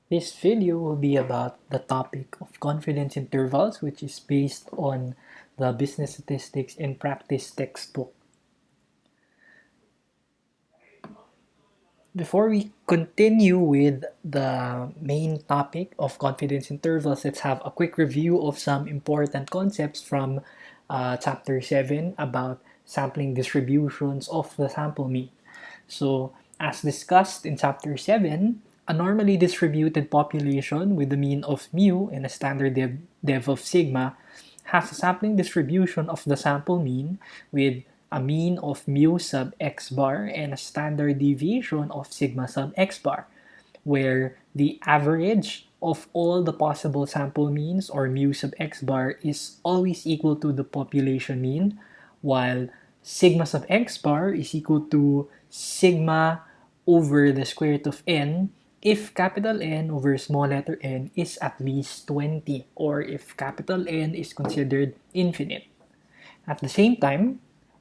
This video will be about the topic of confidence intervals, which is based on the Business Statistics in Practice textbook. Before we continue with the main topic of confidence intervals, let's have a quick review of some important concepts from Chapter 7 about sampling distributions of the sample mean. So, as discussed in Chapter 7, a normally distributed population with a mean of mu and a standard dev of sigma has a sampling distribution of the sample mean with a mean of mu sub x bar and a standard deviation of sigma sub x bar, where the average of all the possible sample means, or mu sub x bar, is always equal to the population mean, while sigma sub x bar is equal to sigma over the square root of n if capital N over small letter n is at least 20, or if capital N is considered infinite. At the same time,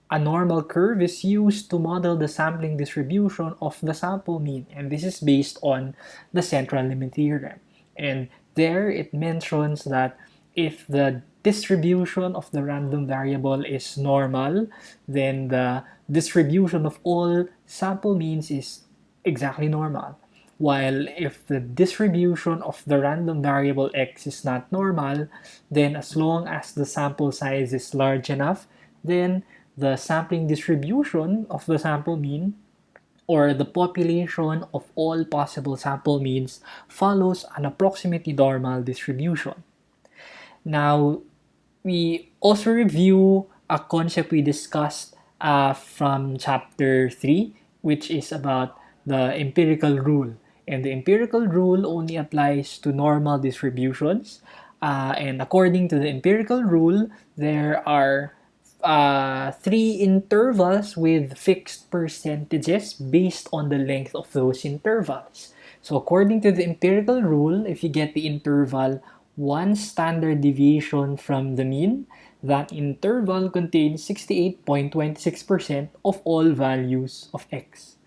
a normal curve is used to model the sampling distribution of the sample mean, and this is based on the central limit theorem. And there it mentions that if the distribution of the random variable is normal, then the distribution of all sample means is exactly normal. While if the distribution of the random variable x is not normal, then as long as the sample size is large enough, then the sampling distribution of the sample mean, or the population of all possible sample means, follows an approximately normal distribution. Now, we also review a concept we discussed from chapter 3, which is about the empirical rule. And the empirical rule only applies to normal distributions. And according to the empirical rule, there are three intervals with fixed percentages based on the length of those intervals. So according to the empirical rule, if you get the interval one standard deviation from the mean, that interval contains 68.26% of all values of x.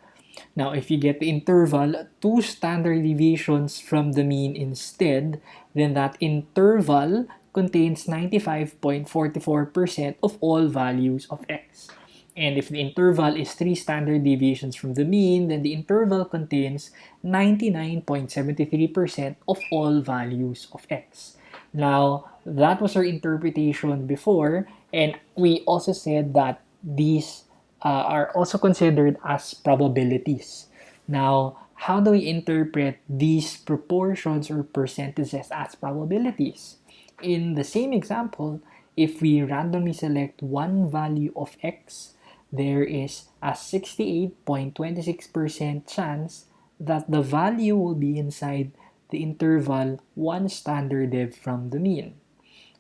Now, if you get the interval two standard deviations from the mean instead, then that interval contains 95.44% of all values of x. And if the interval is 3 standard deviations from the mean, then the interval contains 99.73% of all values of x. Now, that was our interpretation before, and we also said that these are also considered as probabilities. Now, how do we interpret these proportions or percentages as probabilities? In the same example, if we randomly select one value of x, there is a 68.26% chance that the value will be inside the interval one standard dev from the mean.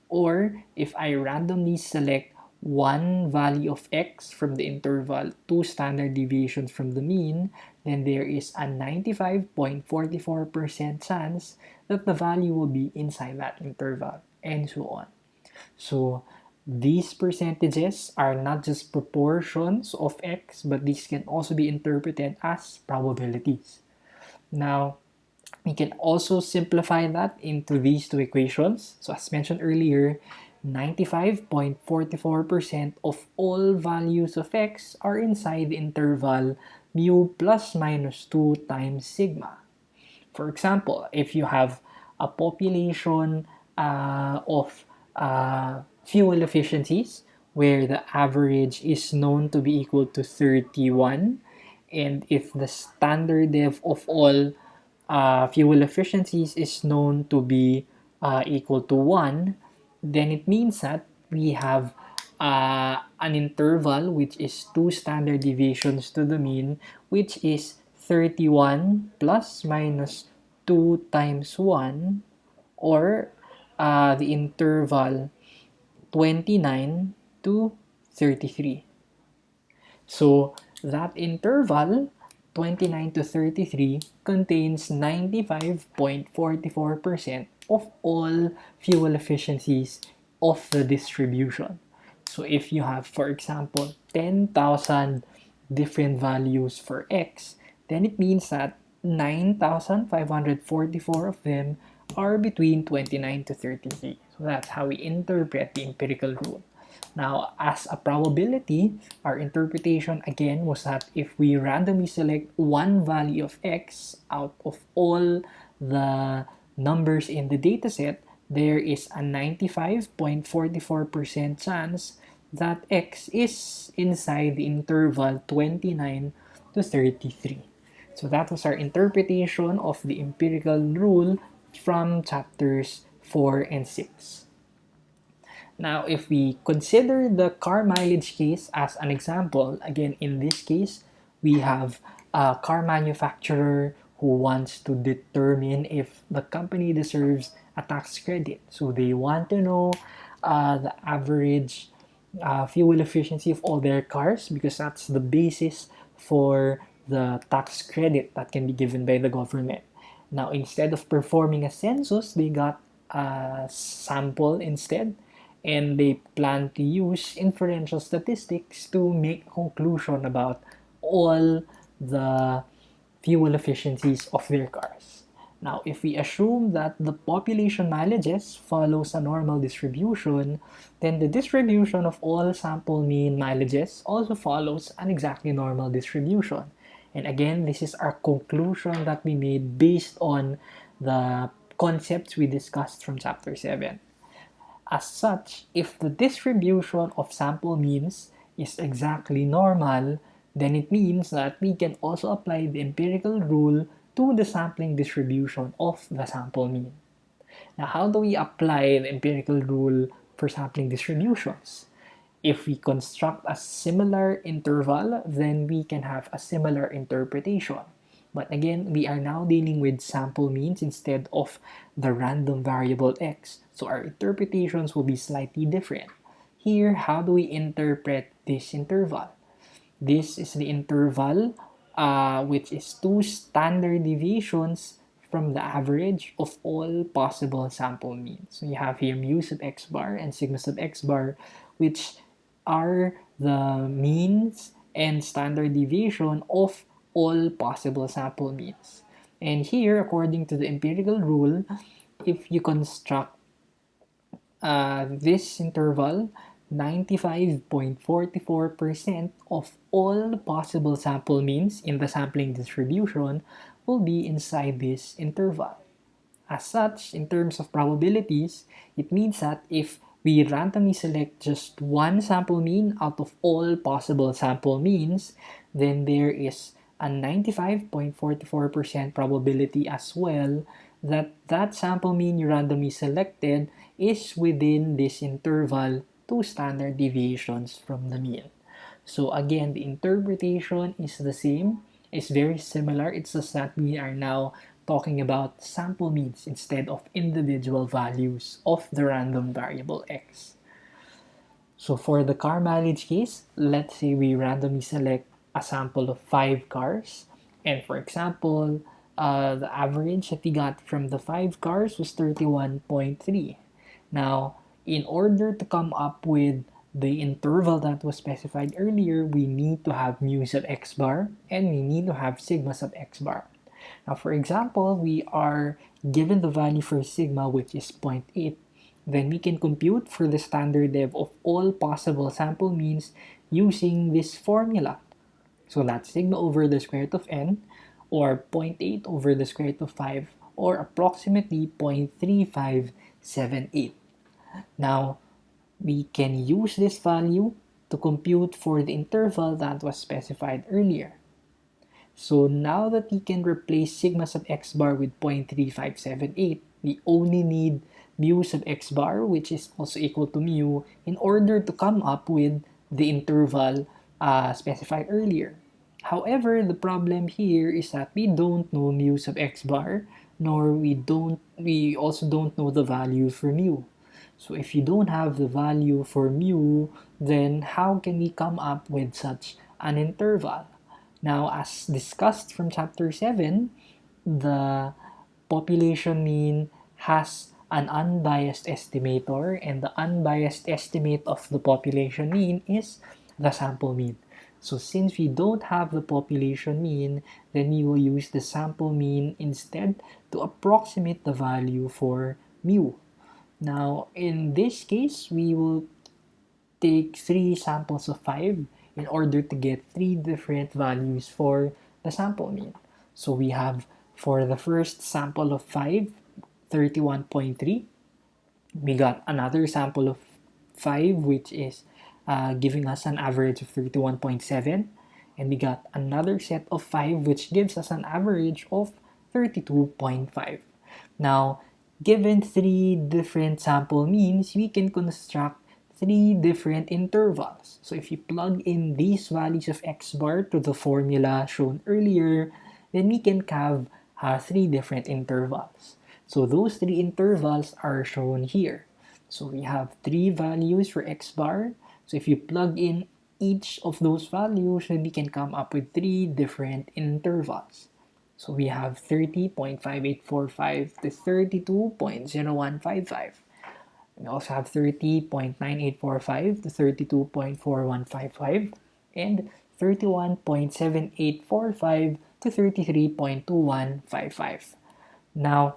Or if I randomly select one value of x from the interval two standard deviations from the mean, then there is a 95.44% chance that the value will be inside that interval, and so on. So these percentages are not just proportions of x, but these can also be interpreted as probabilities. Now, we can also simplify that into these two equations. So as mentioned earlier, 95.44% of all values of x are inside the interval mu plus minus 2 times sigma. For example, if you have a population of fuel efficiencies where the average is known to be equal to 31, and if the standard dev of all fuel efficiencies is known to be equal to 1, then it means that we have an interval which is 2 standard deviations to the mean, which is 31 plus minus 2 times 1, or the interval 29 to 33. So that interval 29 to 33 contains 95.44% of all fuel efficiencies of the distribution. So if you have, for example, 10,000 different values for x, then it means that 9,544 of them are between 29 to 33. So that's how we interpret the empirical rule. Now, as a probability, our interpretation again was that if we randomly select one value of x out of all the numbers in the dataset, there is a 95.44% chance that x is inside the interval 29 to 33. So that was our interpretation of the empirical rule from chapters 4 and 6. Now, if we consider the car mileage case as an example, again, in this case, we have a car manufacturer who wants to determine if the company deserves a tax credit. So they want to know the average fuel efficiency of all their cars because that's the basis for the tax credit that can be given by the government. Now, instead of performing a census, they got a sample instead, and they plan to use inferential statistics to make a conclusion about all the fuel efficiencies of their cars. Now, if we assume that the population mileages follows a normal distribution, then the distribution of all sample mean mileages also follows an exactly normal distribution. And again, this is our conclusion that we made based on the concepts we discussed from chapter 7. As such, if the distribution of sample means is exactly normal, then it means that we can also apply the empirical rule to the sampling distribution of the sample mean. Now, how do we apply the empirical rule for sampling distributions? If we construct a similar interval, then we can have a similar interpretation. But again, we are now dealing with sample means instead of the random variable x. So our interpretations will be slightly different. Here, how do we interpret this interval? This is the interval which is two standard deviations from the average of all possible sample means. So you have here mu sub x bar and sigma sub x bar, which are the means and standard deviation of all possible sample means. And here, according to the empirical rule, if you construct this interval, 95.44% of all possible sample means in the sampling distribution will be inside this interval. As such, in terms of probabilities, it means that if we randomly select just one sample mean out of all possible sample means, then there is a 95.44% probability as well that that sample mean you randomly selected is within this interval 2 standard deviations from the mean. So again, the interpretation is the same, it's very similar, it's just that we are now talking about sample means instead of individual values of the random variable x. So for the car mileage case, let's say we randomly select a sample of 5 cars, and for example, the average that we got from the 5 cars was 31.3. Now, in order to come up with the interval that was specified earlier, we need to have mu sub x bar and we need to have sigma sub x bar. Now, for example, we are given the value for sigma, which is 0.8. Then we can compute for the standard dev of all possible sample means using this formula. So that's sigma over the square root of n, or 0.8 over the square root of 5, or approximately 0.3578. Now, we can use this value to compute for the interval that was specified earlier. So now that we can replace sigma sub x bar with 0.3578, we only need mu sub x bar, which is also equal to mu, in order to come up with the interval specified earlier. However, the problem here is that we don't know mu sub x bar, nor we also don't know the value for mu. So if you don't have the value for mu, then how can we come up with such an interval? Now, as discussed from chapter 7, the population mean has an unbiased estimator, and the unbiased estimate of the population mean is the sample mean. So since we don't have the population mean, then we will use the sample mean instead to approximate the value for mu. Now, in this case, we will take 3 samples of 5 in order to get 3 different values for the sample mean. So we have for the first sample of 5, 31.3. We got another sample of 5, which is giving us an average of 31.7. And we got another set of 5, which gives us an average of 32.5. Now, given 3 different sample means, we can construct 3 different intervals. So if you plug in these values of x bar to the formula shown earlier, then we can have 3 different intervals. So those 3 intervals are shown here. So we have 3 values for x bar. So if you plug in each of those values, then we can come up with 3 different intervals. So we have 30.5845 to 32.0155. We also have 30.9845 to 32.4155 and 31.7845 to 33.2155. Now,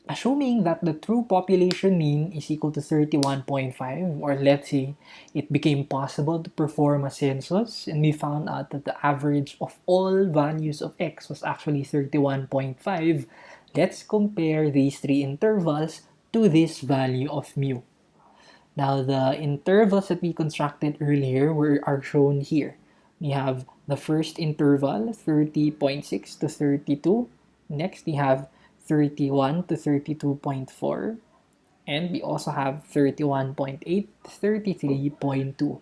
assuming that the true population mean is equal to 31.5, or let's say it became possible to perform a census and we found out that the average of all values of x was actually 31.5, let's compare these 3 intervals to this value of mu. Now, the intervals that we constructed earlier are shown here. We have the first interval, 30.6 to 32. Next, we have 31 to 32.4. And we also have 31.8 to 33.2.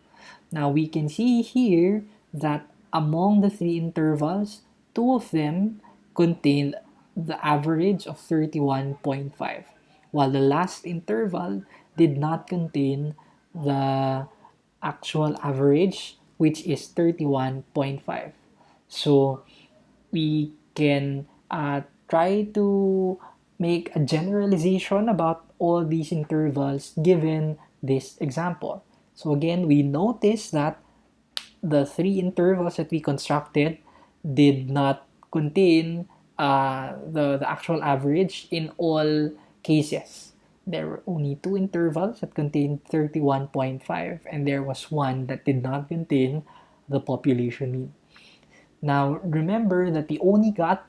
Now, we can see here that among the 3 intervals, 2 of them contain the average of 31.5, while the last interval did not contain the actual average, which is 31.5. So we can try to make a generalization about all these intervals given this example. So again, we notice that the 3 intervals that we constructed did not contain the actual average in all cases. There were only 2 intervals that contained 31.5, and there was one that did not contain the population mean. Now, remember that we only got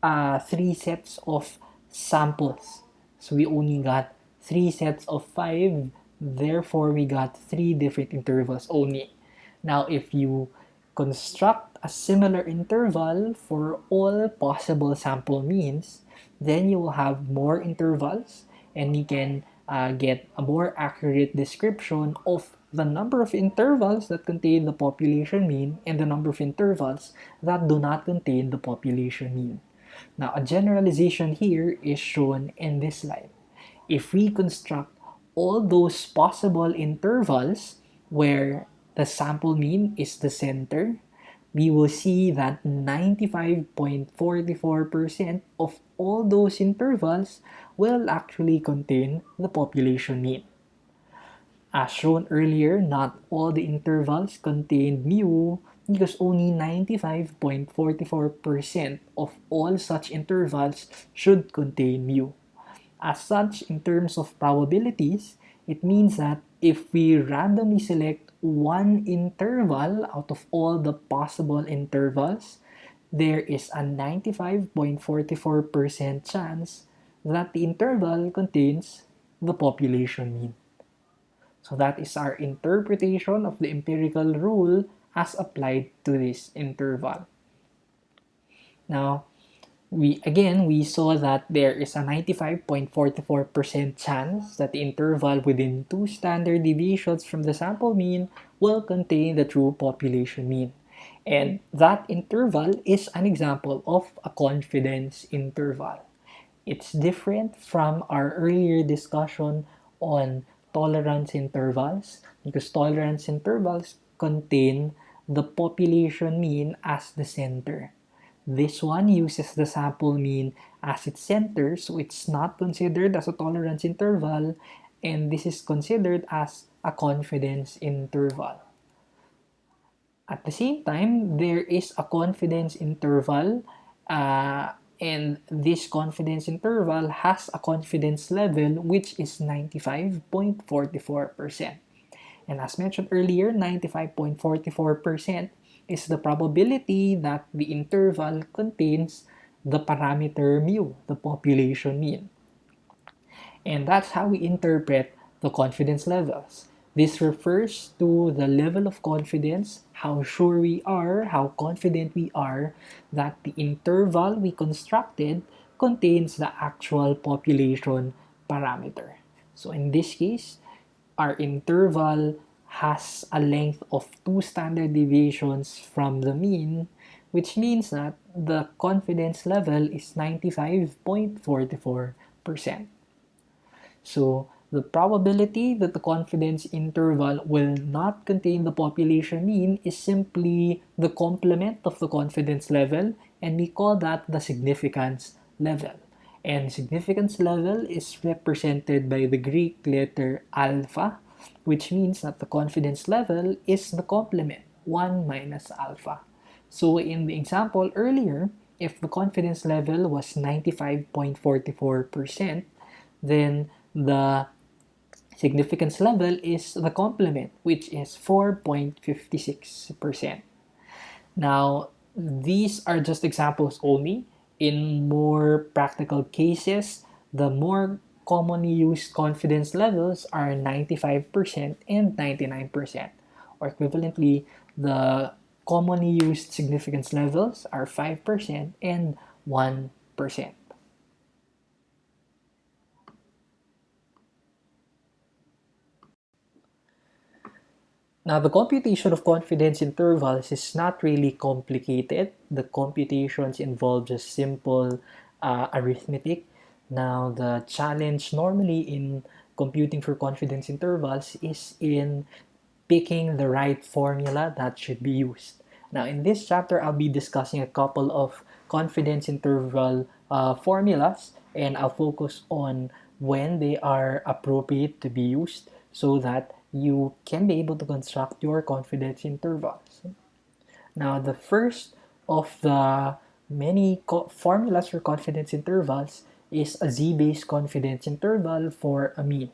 3 sets of samples. So we only got 3 sets of 5, therefore we got 3 different intervals only. Now, if you construct a similar interval for all possible sample means, then you will have more intervals and you can get a more accurate description of the number of intervals that contain the population mean and the number of intervals that do not contain the population mean. Now, a generalization here is shown in this slide. If we construct all those possible intervals where the sample mean is the center, we will see that 95.44% of all those intervals will actually contain the population mean. As shown earlier, not all the intervals contained mu because only 95.44% of all such intervals should contain mu. As such, in terms of probabilities, it means that if we randomly select one interval out of all the possible intervals, there is a 95.44% chance that the interval contains the population mean. So that is our interpretation of the empirical rule as applied to this interval. Now, we saw that there is a 95.44% chance that the interval within 2 standard deviations from the sample mean will contain the true population mean. And that interval is an example of a confidence interval. It's different from our earlier discussion on tolerance intervals because tolerance intervals contain the population mean as the center. This one uses the sample mean as its center, so it's not considered as a tolerance interval, and this is considered as a confidence interval. At the same time, there is a confidence interval, and this confidence interval has a confidence level which is 95.44%. And as mentioned earlier, 95.44% is the probability that the interval contains the parameter mu, the population mean. And that's how we interpret the confidence levels. This refers to the level of confidence, how sure we are, how confident we are that the interval we constructed contains the actual population parameter. So in this case, our interval has a length of 2 standard deviations from the mean, which means that the confidence level is 95.44%. So the probability that the confidence interval will not contain the population mean is simply the complement of the confidence level, and we call that the significance level. And significance level is represented by the Greek letter alpha, which means that the confidence level is the complement, 1 minus alpha. So in the example earlier, if the confidence level was 95.44%, then the significance level is the complement, which is 4.56%. Now, these are just examples only. In more practical cases, the more commonly used confidence levels are 95% and 99%. Or equivalently, the commonly used significance levels are 5% and 1%. Now, the computation of confidence intervals is not really complicated. The computations involve just simple arithmetic. Now, the challenge normally in computing for confidence intervals is in picking the right formula that should be used. Now, in this chapter, I'll be discussing a couple of confidence interval formulas, and I'll focus on when they are appropriate to be used so that you can be able to construct your confidence intervals. Now, the first of the many formulas for confidence intervals is a z-based confidence interval for a mean.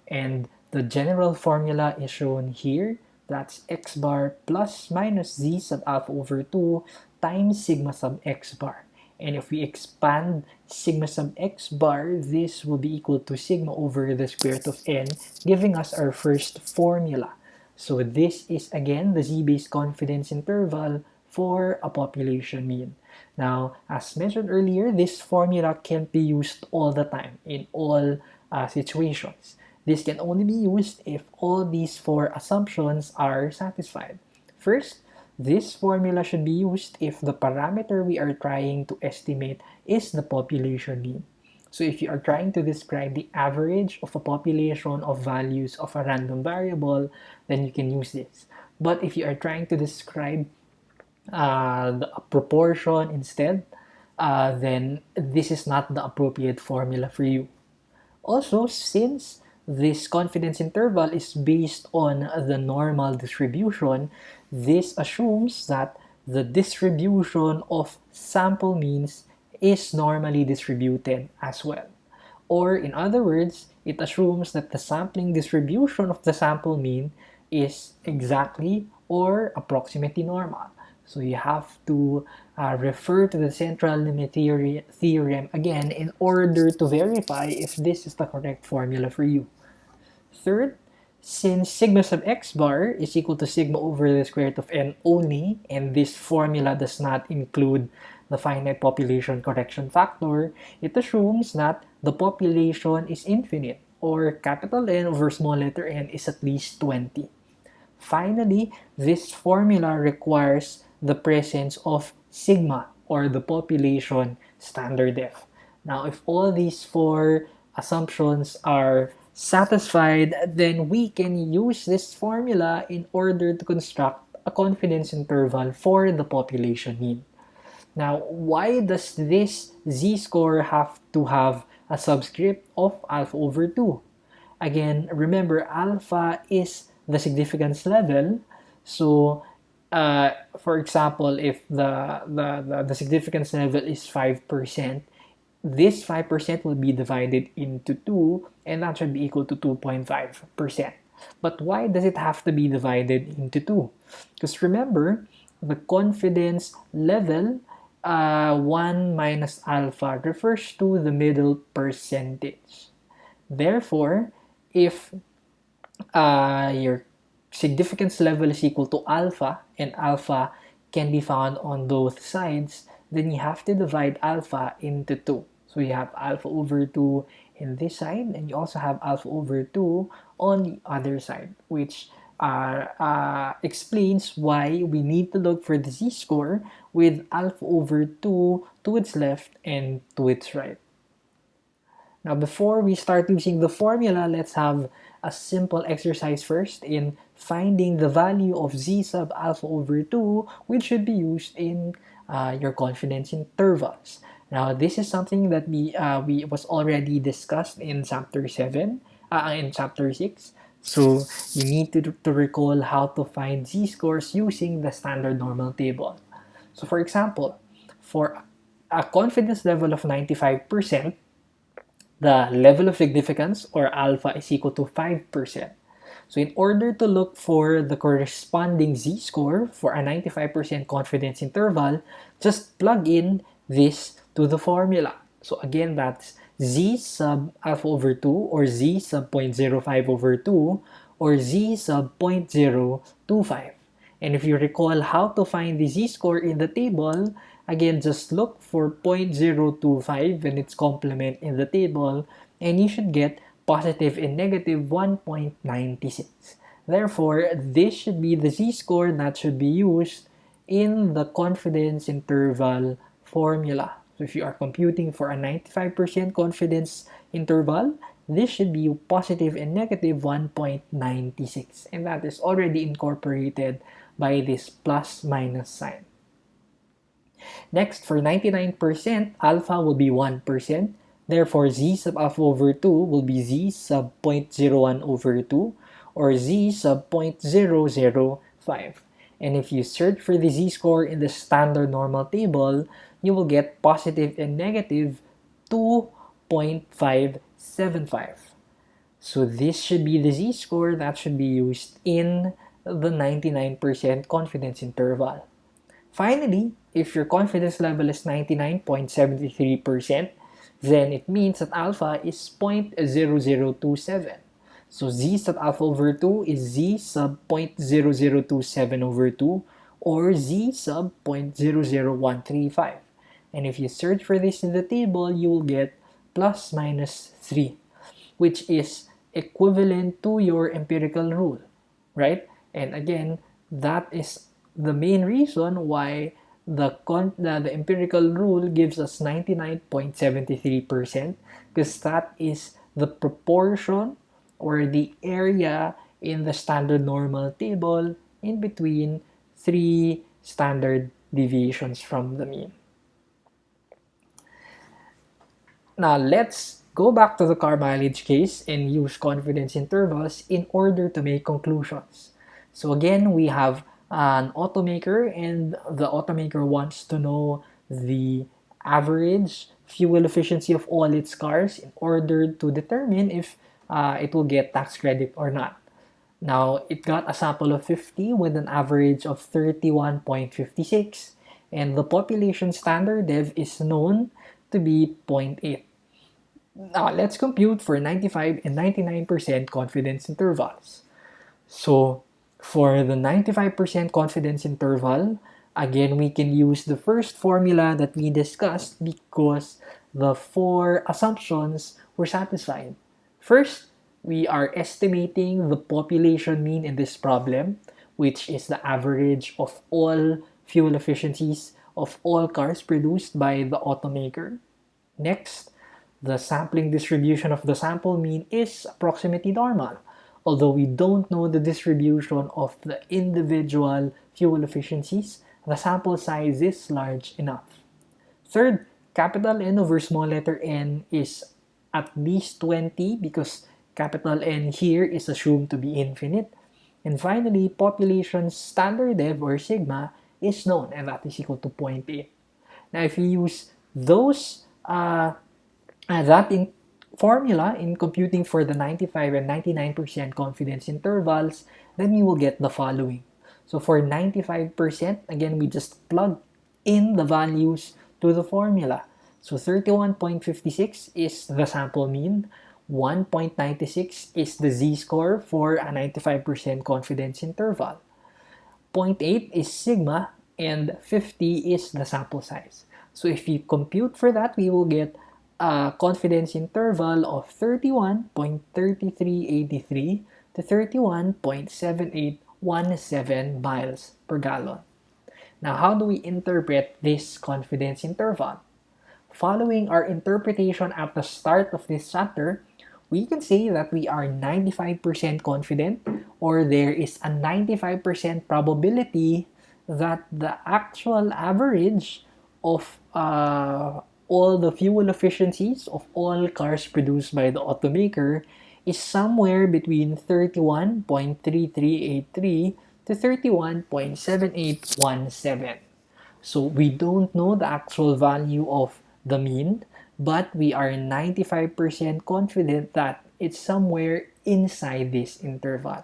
And the general formula is shown here. That's x bar plus minus z sub alpha over 2 times sigma sub x bar. And if we expand sigma sub x bar, this will be equal to sigma over the square root of n, giving us our first formula. So this is again the z-based confidence interval for a population mean. Now, as mentioned earlier, this formula can't be used all the time in all situations. This can only be used if all these four assumptions are satisfied. First, this formula should be used if the parameter we are trying to estimate is the population mean. So if you are trying to describe the average of a population of values of a random variable, then you can use this. But if you are trying to describe the proportion instead, then this is not the appropriate formula for you. Also, since this confidence interval is based on the normal distribution, this assumes that the distribution of sample means is normally distributed as well. Or in other words, it assumes that the sampling distribution of the sample mean is exactly or approximately normal. So you have to refer to the central limit theorem again in order to verify if this is the correct formula for you. Third, since sigma sub x bar is equal to sigma over the square root of n only, and this formula does not include the finite population correction factor, it assumes that the population is infinite, or capital N over small letter n is at least 20. Finally, this formula requires the presence of sigma, or the population standard def. Now, if all these four assumptions are satisfied, then we can use this formula in order to construct a confidence interval for the population mean. Now, why does this z-score have to have a subscript of alpha over 2? Again, remember alpha is the significance level, so for example, if the significance level is 5%, this 5% will be divided into 2, and that should be equal to 2.5%. But why does it have to be divided into 2? Because remember, the confidence level 1 minus alpha refers to the middle percentage. Therefore, if your significance level is equal to alpha, and alpha can be found on both sides, then you have to divide alpha into 2. So you have alpha over 2 in this side, and you also have alpha over 2 on the other side, which explains why we need to look for the z-score with alpha over 2 to its left and to its right. Now, before we start using the formula, let's have a simple exercise first in finding the value of z sub alpha over 2, which should be used in your confidence intervals. Now, this is something that we was already discussed in chapter 7, in chapter 6. So you need to recall how to find z-scores using the standard normal table. So for example, for a confidence level of 95%, the level of significance, or alpha, is equal to 5%. So in order to look for the corresponding z-score for a 95% confidence interval, just plug in this to the formula. So again, that's z sub alpha over 2, or z sub 0.05 over 2, or z sub 0.025. And if you recall how to find the z-score in the table, again, just look for 0.025 and its complement in the table, and you should get positive and negative 1.96. Therefore, this should be the z-score that should be used in the confidence interval formula. So if you are computing for a 95% confidence interval, this should be positive and negative 1.96, and that is already incorporated by this plus minus sign. Next, for 99%, alpha will be 1%. Therefore, z sub alpha over 2 will be z sub 0.01 over 2, or z sub 0.005. And if you search for the z-score in the standard normal table, you will get positive and negative 2.575. So this should be the z-score that should be used in the 99% confidence interval. Finally, if your confidence level is 99.73%, then it means that alpha is 0.0027. So z sub alpha over 2 is z sub 0.0027 over 2, or z sub 0.00135. And if you search for this in the table, you will get plus minus 3, which is equivalent to your empirical rule, right? And again, that is the main reason why the empirical rule gives us 99.73%, because that is the proportion, or the area in the standard normal table in between 3 standard deviations from the mean. Now let's go back to the car mileage case and use confidence intervals in order to make conclusions. So again, we have an automaker, and the automaker wants to know the average fuel efficiency of all its cars in order to determine if it will get tax credit or not. Now, it got a sample of 50 with an average of 31.56, and the population standard dev is known to be 0.8. Now, let's compute for 95 and 99% confidence intervals. So, for the 95% confidence interval, again, we can use the first formula that we discussed because the 4 assumptions were satisfied. First, we are estimating the population mean in this problem, which is the average of all fuel efficiencies of all cars produced by the automaker. Next, the sampling distribution of the sample mean is approximately normal, although we don't know the distribution of the individual fuel efficiencies. The sample size is large enough. Third, capital N over small letter n is at least 20, because capital N here is assumed to be infinite. And finally, population standard dev or sigma is known, and that is equal to 0.8. Now, if you use those that in formula in computing for the 95 and 99% confidence intervals, then you will get the following. So for 95%, again, we just plug in the values to the formula. So 31.56 is the sample mean, 1.96 is the z-score for a 95% confidence interval, zero point 0.8 is sigma, and 50 is the sample size. So if you compute for that, we will get a confidence interval of 31.3383 to 31.7817 miles per gallon. Now, how do we interpret this confidence interval? Following our interpretation at the start of this chapter, we can say that we are 95% confident, or there is a 95% probability that the actual average of all the fuel efficiencies of all cars produced by the automaker is somewhere between 31.3383 to 31.7817. So we don't know the actual value of the mean, but we are 95% confident that it's somewhere inside this interval.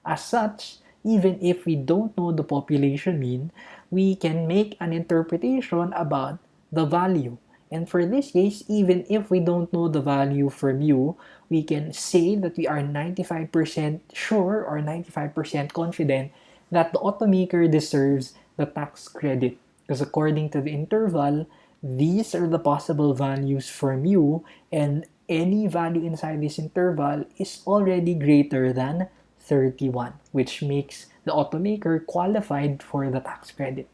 As such, even if we don't know the population mean, we can make an interpretation about the value. And for this case, even if we don't know the value for mu, we can say that we are 95% sure or 95% confident that the automaker deserves the tax credit. Because according to the interval, these are the possible values for mu, and any value inside this interval is already greater than 31, which makes the automaker qualified for the tax credit.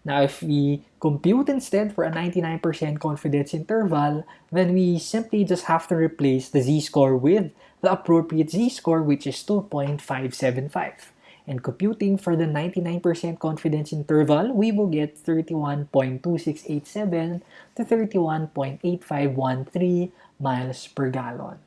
Now, if we compute instead for a 99% confidence interval, then we simply just have to replace the z-score with the appropriate z-score, which is 2.575. And computing for the 99% confidence interval, we will get 31.2687 to 31.8513 miles per gallon.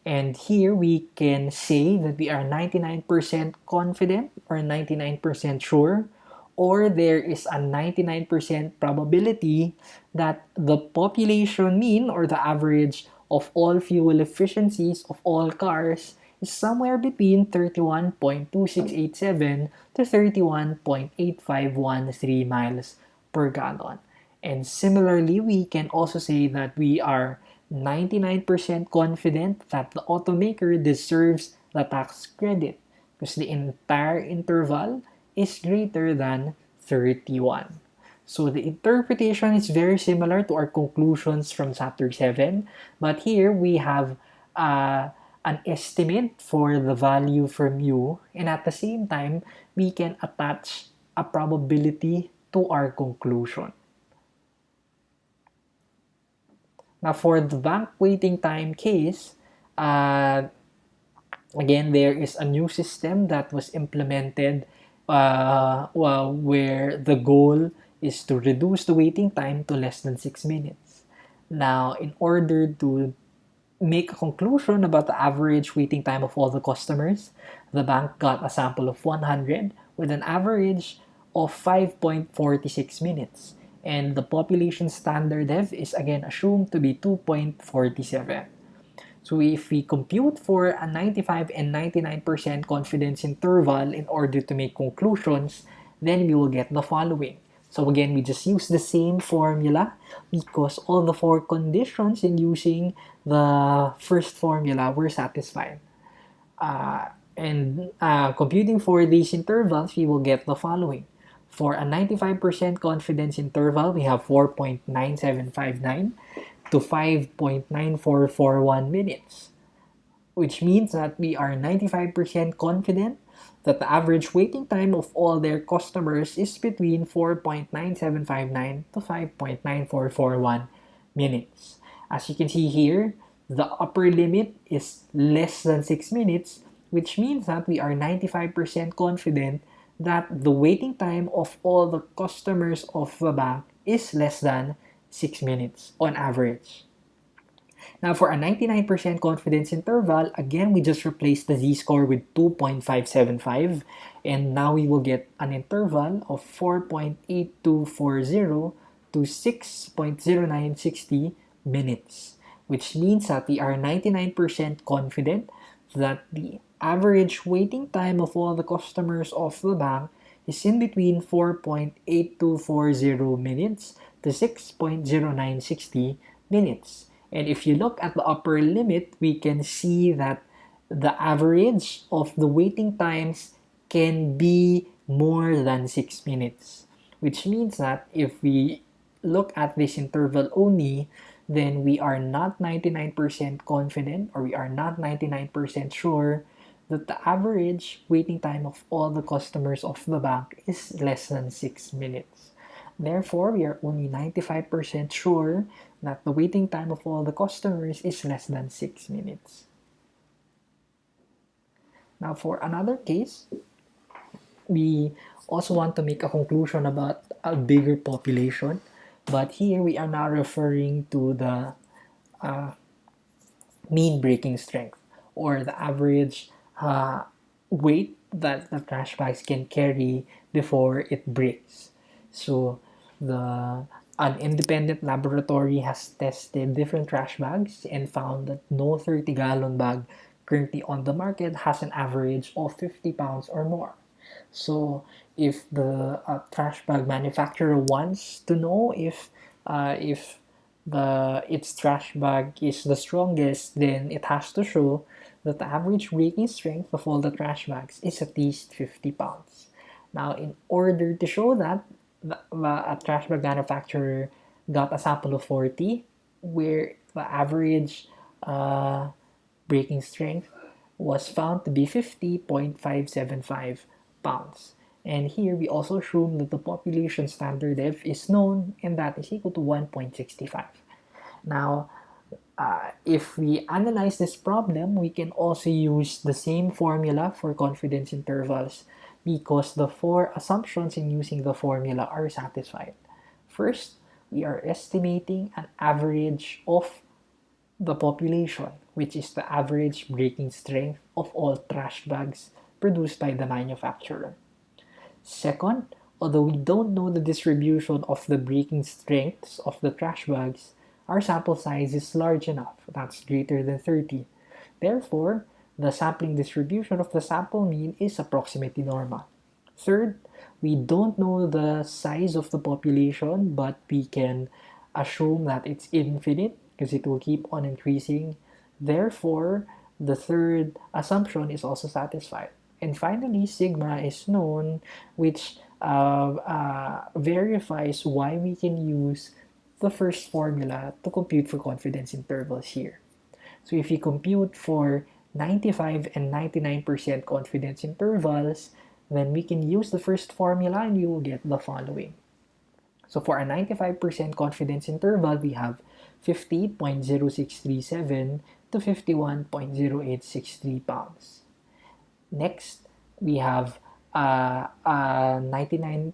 And here we can say that we are 99% confident or 99% sure, or there is a 99% probability that the population mean or the average of all fuel efficiencies of all cars is somewhere between 31.2687 to 31.8513 miles per gallon. And similarly, we can also say that we are 99% confident that the automaker deserves the tax credit because the entire interval is greater than 31. So the interpretation is very similar to our conclusions from chapter 7, but here we have an estimate for the value for mu, and at the same time, we can attach a probability to our conclusion. Now, for the bank waiting time case, again, there is a new system that was implemented where the goal is to reduce the waiting time to less than 6 minutes. Now, in order to make a conclusion about the average waiting time of all the customers, the bank got a sample of 100 with an average of 5.46 minutes. And the population standard dev is again assumed to be 2.47. So if we compute for a 95 and 99% confidence interval in order to make conclusions, then we will get the following. So again, we just use the same formula because all the four conditions in using the first formula were satisfied. Computing for these intervals, we will get the following. For a 95% confidence interval, we have 4.9759 to 5.9441 minutes, which means that we are 95% confident that the average waiting time of all their customers is between 4.9759 to 5.9441 minutes. As you can see here, the upper limit is less than 6 minutes, which means that we are 95% confident that the waiting time of all the customers of the bank is less than 6 minutes on average. Now for a 99% confidence interval, again, we just replace the z-score with 2.575, and now we will get an interval of 4.8240 to 6.0960 minutes, which means that we are 99% confident that the average waiting time of all the customers of the bank is in between 4.8240 minutes to 6.0960 minutes. And if you look at the upper limit, we can see that the average of the waiting times can be more than 6 minutes, which means that if we look at this interval only, then we are not 99% confident, or we are not 99% sure that the average waiting time of all the customers of the bank is less than 6 minutes. Therefore, we are only 95% sure that the waiting time of all the customers is less than 6 minutes. Now, for another case, we also want to make a conclusion about a bigger population, but here we are now referring to the mean breaking strength, or the average weight that the trash bags can carry before it breaks. So an independent laboratory has tested different trash bags and found that no 30-gallon bag currently on the market has an average of 50 pounds or more. So if the trash bag manufacturer wants to know if its trash bag is the strongest, then it has to show that the average breaking strength of all the trash bags is at least 50 pounds. Now, in order to show that, a trash bag manufacturer got a sample of 40, where the average breaking strength was found to be 50.575 pounds. And here we also assume that the population standard def is known, and that is equal to 1.65. Now, if we analyze this problem, we can also use the same formula for confidence intervals, because the four assumptions in using the formula are satisfied. First, we are estimating an average of the population, which is the average breaking strength of all trash bags produced by the manufacturer. Second, although we don't know the distribution of the breaking strengths of the trash bags, our sample size is large enough, that's greater than 30. Therefore, the sampling distribution of the sample mean is approximately normal. Third, we don't know the size of the population, but we can assume that it's infinite because it will keep on increasing. Therefore, the third assumption is also satisfied. And finally, sigma is known, which verifies why we can use the first formula to compute for confidence intervals here. So if you compute for 95 and 99% confidence intervals, then we can use the first formula and we will get the following. So for a 95% confidence interval, we have 50.0637 to 51.0863 pounds. Next, we have a 99%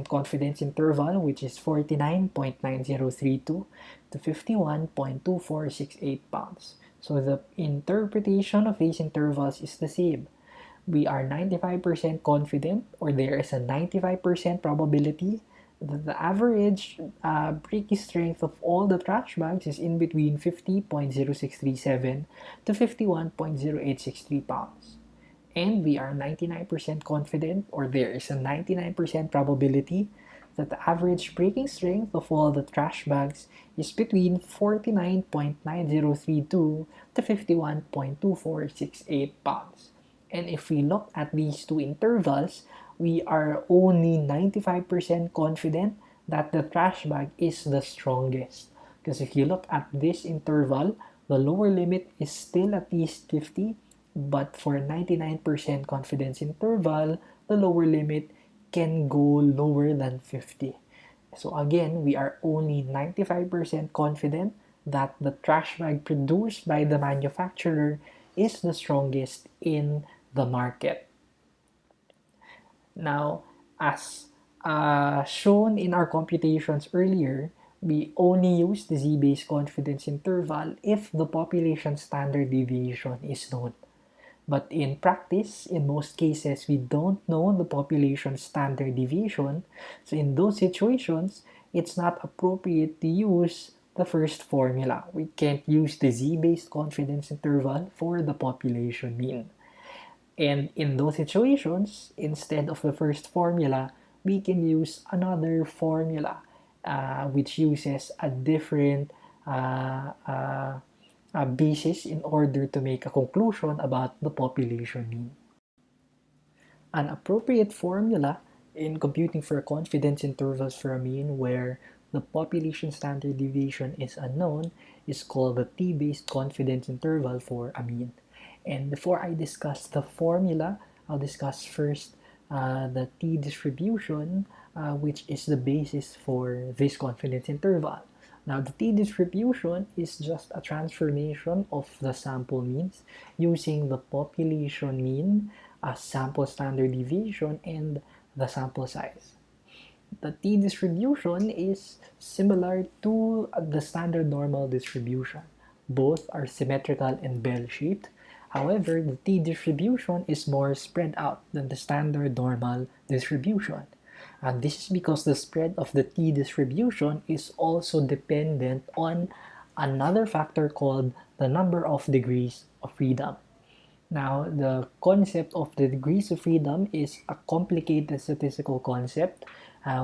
confidence interval, which is 49.9032 to 51.2468 pounds. So the interpretation of these intervals is the same. We are 95% confident, or there is a 95% probability that the average breaking strength of all the trash bags is in between 50.0637 to 51.0863 pounds. And we are 99% confident, or there is a 99% probability that the average breaking strength of all the trash bags is between 49.9032 to 51.2468 pounds. And if we look at these two intervals, we are only 95% confident that the trash bag is the strongest. Because if you look at this interval, the lower limit is still at least 50, but for 99% confidence interval, the lower limit can go lower than 50. So again, we are only 95% confident that the trash bag produced by the manufacturer is the strongest in the market. Now, as shown in our computations earlier, we only use the z-based confidence interval if the population standard deviation is known. But in practice, in most cases, we don't know the population standard deviation. So in those situations, it's not appropriate to use the first formula. We can't use the z-based confidence interval for the population mean. And in those situations, instead of the first formula, we can use another formula which uses a different basis in order to make a conclusion about the population mean. An appropriate formula in computing for confidence intervals for a mean where the population standard deviation is unknown is called the t-based confidence interval for a mean. And before I discuss the formula, I'll discuss first the t-distribution, which is the basis for this confidence interval. Now, the t-distribution is just a transformation of the sample means using the population mean as sample standard deviation and the sample size. The t-distribution is similar to the standard normal distribution. Both are symmetrical and bell-shaped. However, the t-distribution is more spread out than the standard normal distribution. And this is because the spread of the t-distribution is also dependent on another factor called the number of degrees of freedom. Now, the concept of the degrees of freedom is a complicated statistical concept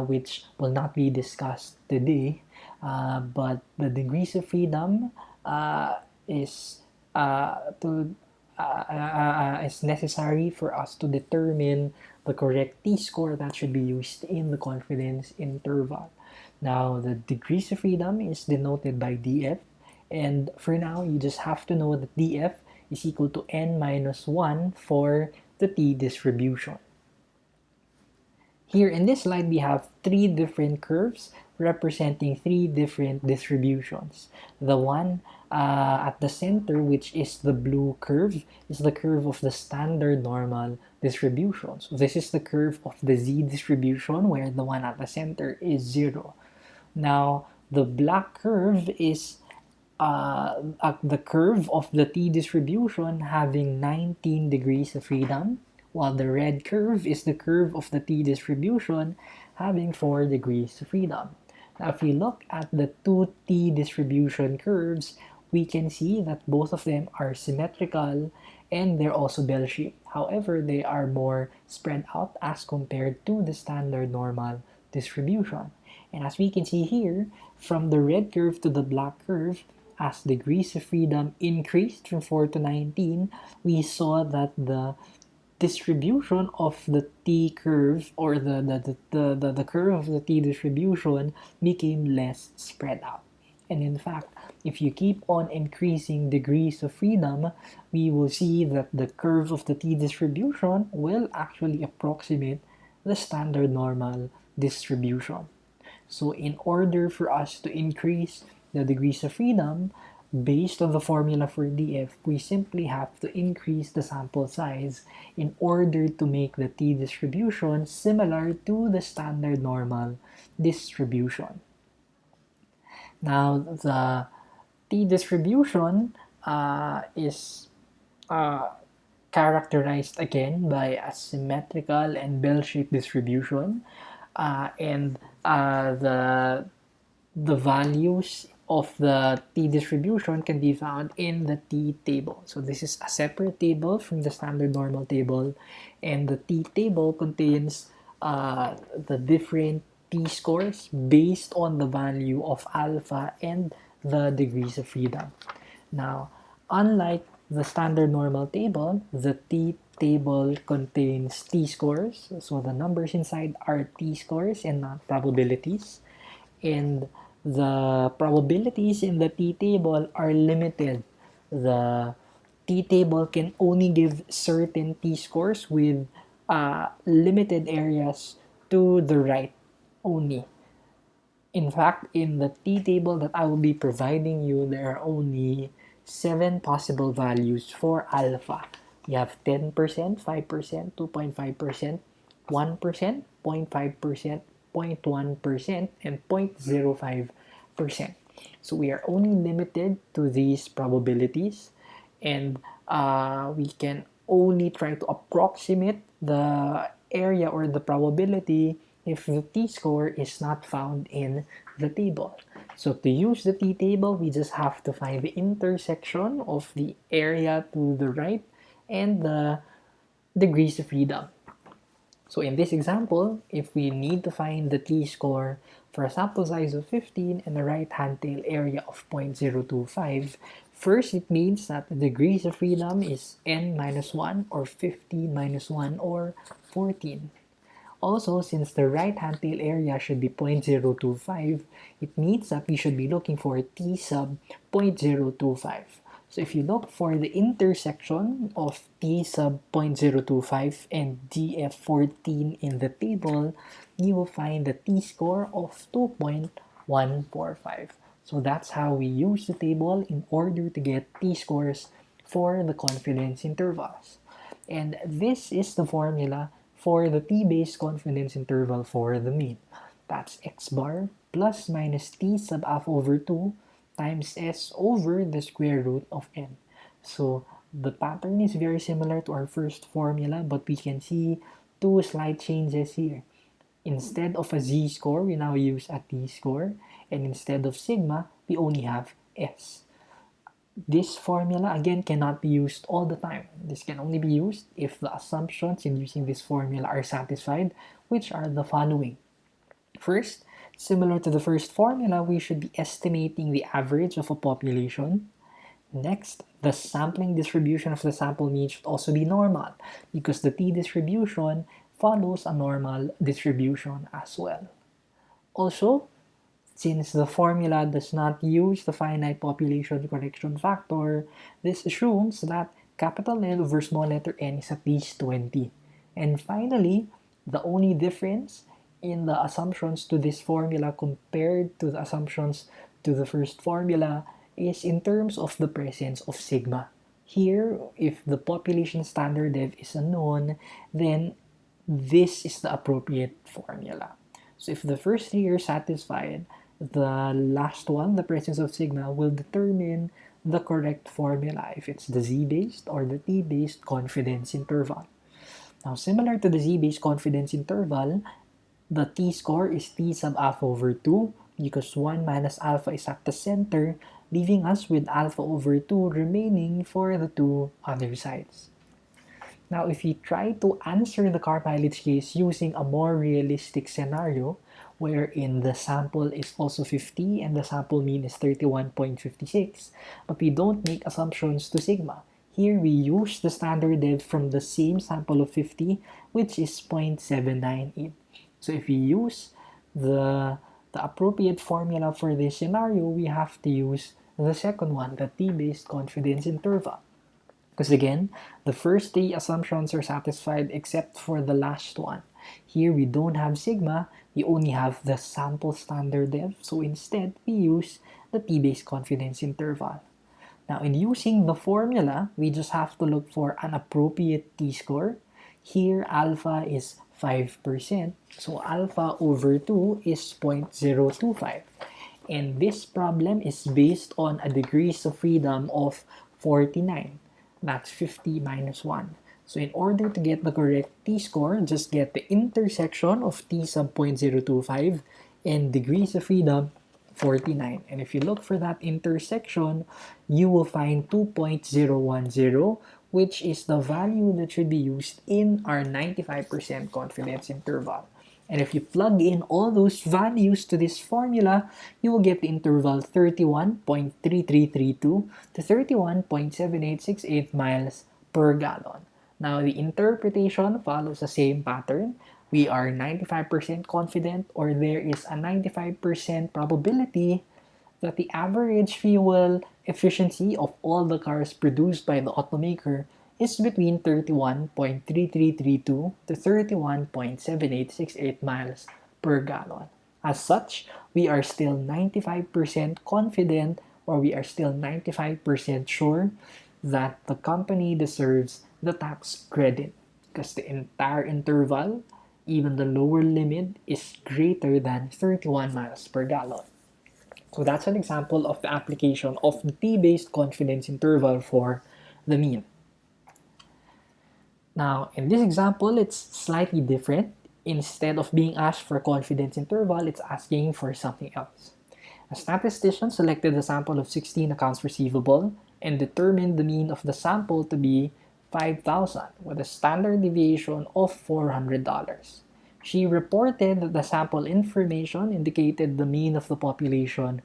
which will not be discussed today, but the degrees of freedom is is necessary for us to determine the correct t-score that should be used in the confidence interval. Now, the degrees of freedom is denoted by df, and for now, you just have to know that df is equal to n minus 1 for the t-distribution. Here in this slide, we have three different curves representing three different distributions. The one at the center, which is the blue curve, is the curve of the standard normal distribution. So this is the curve of the z distribution, where the one at the center is 0. Now, the black curve is the curve of the t-distribution having 19 degrees of freedom, while the red curve is the curve of the t-distribution having 4 degrees of freedom. Now, if we look at the two t-distribution curves, we can see that both of them are symmetrical and they're also bell-shaped. However, they are more spread out as compared to the standard normal distribution. And as we can see here, from the red curve to the black curve, as degrees of freedom increased from 4 to 19, we saw that the distribution of the t curve, or the curve of the t distribution, became less spread out. And in fact, if you keep on increasing degrees of freedom, we will see that the curve of the t distribution will actually approximate the standard normal distribution. So in order for us to increase the degrees of freedom, based on the formula for df, we simply have to increase the sample size in order to make the t distribution similar to the standard normal distribution. Now, the t distribution is characterized again by a symmetrical and bell-shaped distribution, and the values of the t distribution can be found in the t table. So this is a separate table from the standard normal table, and the t table contains the different t scores based on the value of alpha and the degrees of freedom. Now, unlike the standard normal table, the t table contains t scores, so the numbers inside are t scores and not probabilities, and the probabilities in the t-table are limited. The t-table can only give certain t-scores with limited areas to the right only. In fact, in the t-table that I will be providing you, there are only 7 possible values for alpha. You have 10%, 5%, 2.5%, 1%, 0.5%, 0.1%, and 0.05%. So we are only limited to these probabilities, and we can only try to approximate the area or the probability if the t-score is not found in the table. So to use the t-table, we just have to find the intersection of the area to the right and the degrees of freedom. So in this example, if we need to find the t-score for a sample size of 15 and a right-hand tail area of 0.025, first it means that the degrees of freedom is n minus 1 or 15 minus 1 or 14. Also, since the right-hand tail area should be 0.025, it means that we should be looking for t sub 0.025. So if you look for the intersection of t sub 0.025 and df14 in the table, you will find the t-score of 2.145. So that's how we use the table in order to get t-scores for the confidence intervals. And this is the formula for the t-based confidence interval for the mean. That's x bar plus minus t sub f over 2 times s over the square root of n. So the pattern is very similar to our first formula, but we can see two slight changes here. Instead of a z-score, we now use a t-score, and instead of sigma, we only have s. This formula again cannot be used all the time. This can only be used if the assumptions in using this formula are satisfied, which are the following. First, similar to the first formula, we should be estimating the average of a population. Next, the sampling distribution of the sample mean should also be normal because the t-distribution follows a normal distribution as well. Also, since the formula does not use the finite population correction factor, this assumes that capital N over small letter n is at least 20. And finally, the only difference in the assumptions to this formula compared to the assumptions to the first formula is in terms of the presence of sigma. Here, if the population standard dev is unknown, then this is the appropriate formula. So if the first three are satisfied, the last one, the presence of sigma, will determine the correct formula if it's the z-based or the t-based confidence interval. Now, similar to the z-based confidence interval, the t-score is t sub alpha over 2 because 1 minus alpha is at the center, leaving us with alpha over 2 remaining for the two other sides. Now, if we try to answer the Carpilage case using a more realistic scenario, wherein the sample is also 50 and the sample mean is 31.56, but we don't make assumptions to sigma. Here we use the standard dev from the same sample of 50, which is 0.798. So if we use the appropriate formula for this scenario, we have to use the second one, the t-based confidence interval. Because again, the first three assumptions are satisfied except for the last one. Here we don't have sigma, we only have the sample standard dev, so instead we use the t-based confidence interval. Now in using the formula, we just have to look for an appropriate t-score. Here alpha is 5%, so alpha over 2 is 0.025. And this problem is based on a degrees of freedom of 49. That's 50 minus 1. So in order to get the correct t-score, just get the intersection of t sub 0.025 and degrees of freedom 49. And if you look for that intersection, you will find 2.010, which is the value that should be used in our 95% confidence interval. And if you plug in all those values to this formula, you will get the interval 31.3332 to 31.7868 miles per gallon. Now, the interpretation follows the same pattern. We are 95% confident, or there is a 95% probability that the average fuel efficiency of all the cars produced by the automaker is between 31.3332 to 31.7868 miles per gallon. As such, we are still 95% confident, or we are still 95% sure that the company deserves the tax credit because the entire interval, even the lower limit, is greater than 31 miles per gallon. So that's an example of the application of the t-based confidence interval for the mean. Now, in this example, it's slightly different. Instead of being asked for confidence interval, it's asking for something else. A statistician selected a sample of 16 accounts receivable and determined the mean of the sample to be 5,000 with a standard deviation of $400. She reported that the sample information indicated the mean of the population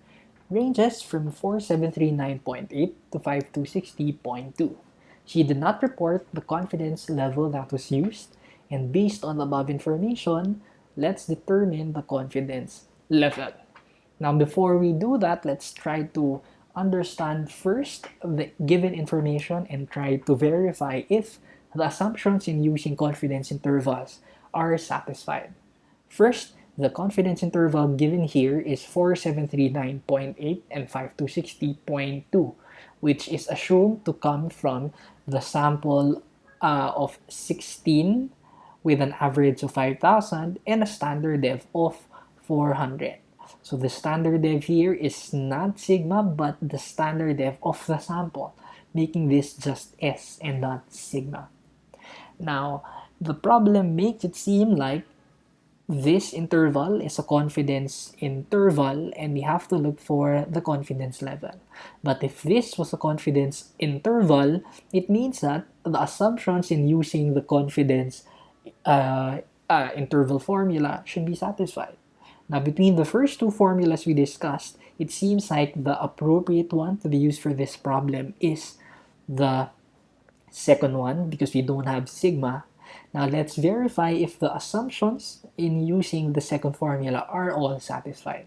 ranges from 4739.8 to 5260.2. She did not report the confidence level that was used, and based on the above information, let's determine the confidence level. Now, before we do that, let's try to understand first the given information and try to verify if the assumptions in using confidence intervals are satisfied. First, the confidence interval given here is 4739.8 and 5260.2, which is assumed to come from the sample of 16 with an average of 5,000 and a standard dev of 400. So the standard dev here is not sigma but the standard dev of the sample, making this just S and not sigma. Now, the problem makes it seem like this interval is a confidence interval and we have to look for the confidence level. But if this was a confidence interval, it means that the assumptions in using the confidence interval formula should be satisfied. Now, between the first two formulas we discussed, it seems like the appropriate one to be used for this problem is the second one because we don't have sigma. Now, let's verify if the assumptions in using the second formula are all satisfied.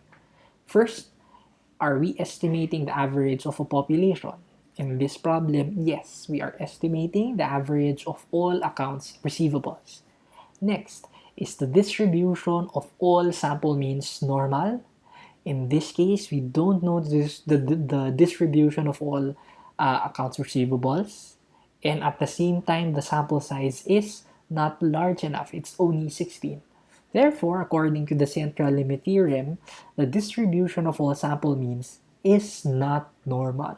First, are we estimating the average of a population? In this problem, yes, we are estimating the average of all accounts receivables. Next, is the distribution of all sample means normal? In this case, we don't know the distribution of all accounts receivables. And at the same time, the sample size is not large enough. It's only 16. Therefore, according to the central limit theorem, the distribution of all sample means is not normal.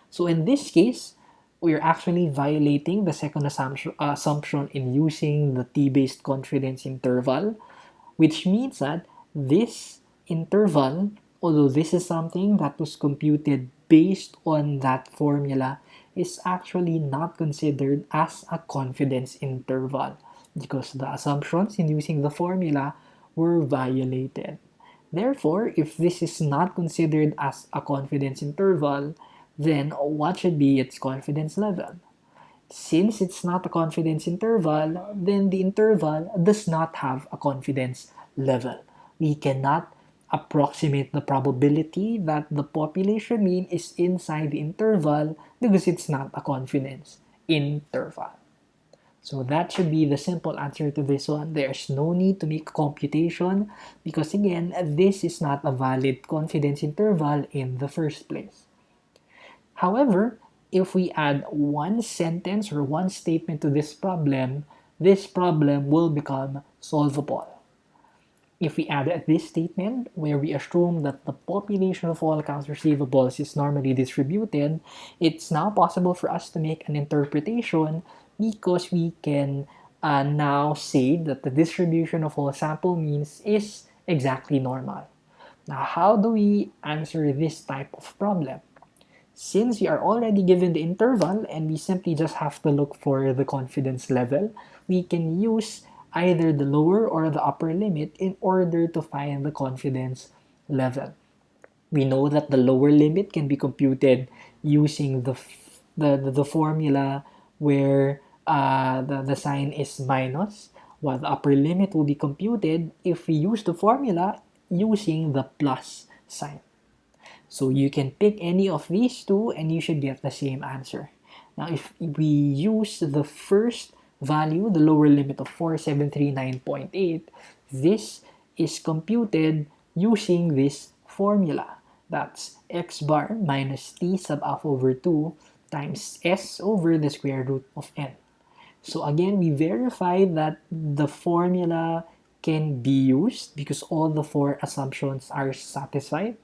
So in this case, we are actually violating the second assumption in using the t-based confidence interval, which means that this interval, although this is something that was computed based on that formula, is actually not considered as a confidence interval because the assumptions in using the formula were violated. Therefore, if this is not considered as a confidence interval, then what should be its confidence level? Since it's not a confidence interval, then the interval does not have a confidence level. We cannot approximate the probability that the population mean is inside the interval because it's not a confidence interval. So that should be the simple answer to this one. There's no need to make a computation because again, this is not a valid confidence interval in the first place. However, if we add one sentence or one statement to this problem will become solvable. If we add this statement where we assume that the population of all accounts receivables is normally distributed, it's now possible for us to make an interpretation because we can now say that the distribution of all sample means is exactly normal. Now, how do we answer this type of problem? Since we are already given the interval and we simply just have to look for the confidence level, we can use either the lower or the upper limit in order to find the confidence level. We know that the lower limit can be computed using the formula where the sign is minus, while the upper limit will be computed if we use the formula using the plus sign. So you can pick any of these two and you should get the same answer. Now if we use the first value, the lower limit of 4739.8, this is computed using this formula. That's x bar minus t sub alpha over 2 times s over the square root of n. So again, we verify that the formula can be used because all the four assumptions are satisfied.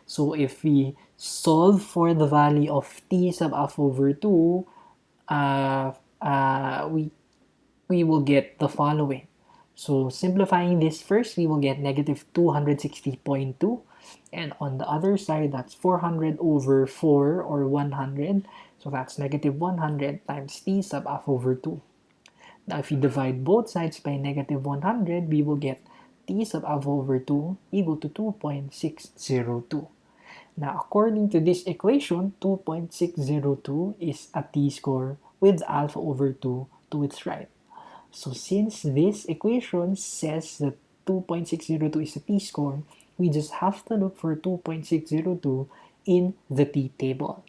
So if we solve for the value of t sub alpha over 2, uh, uh, we, we will get the following. So simplifying this first, we will get negative 260.2. And on the other side, that's 400 over 4 or 100. So that's negative 100 times t sub alpha over 2. Now if we divide both sides by negative 100, we will get t sub alpha over 2 equal to 2.602. Now according to this equation, 2.602 is a t-score with alpha over 2 to its right. So since this equation says that 2.602 is a t-score, we just have to look for 2.602 in the t-table.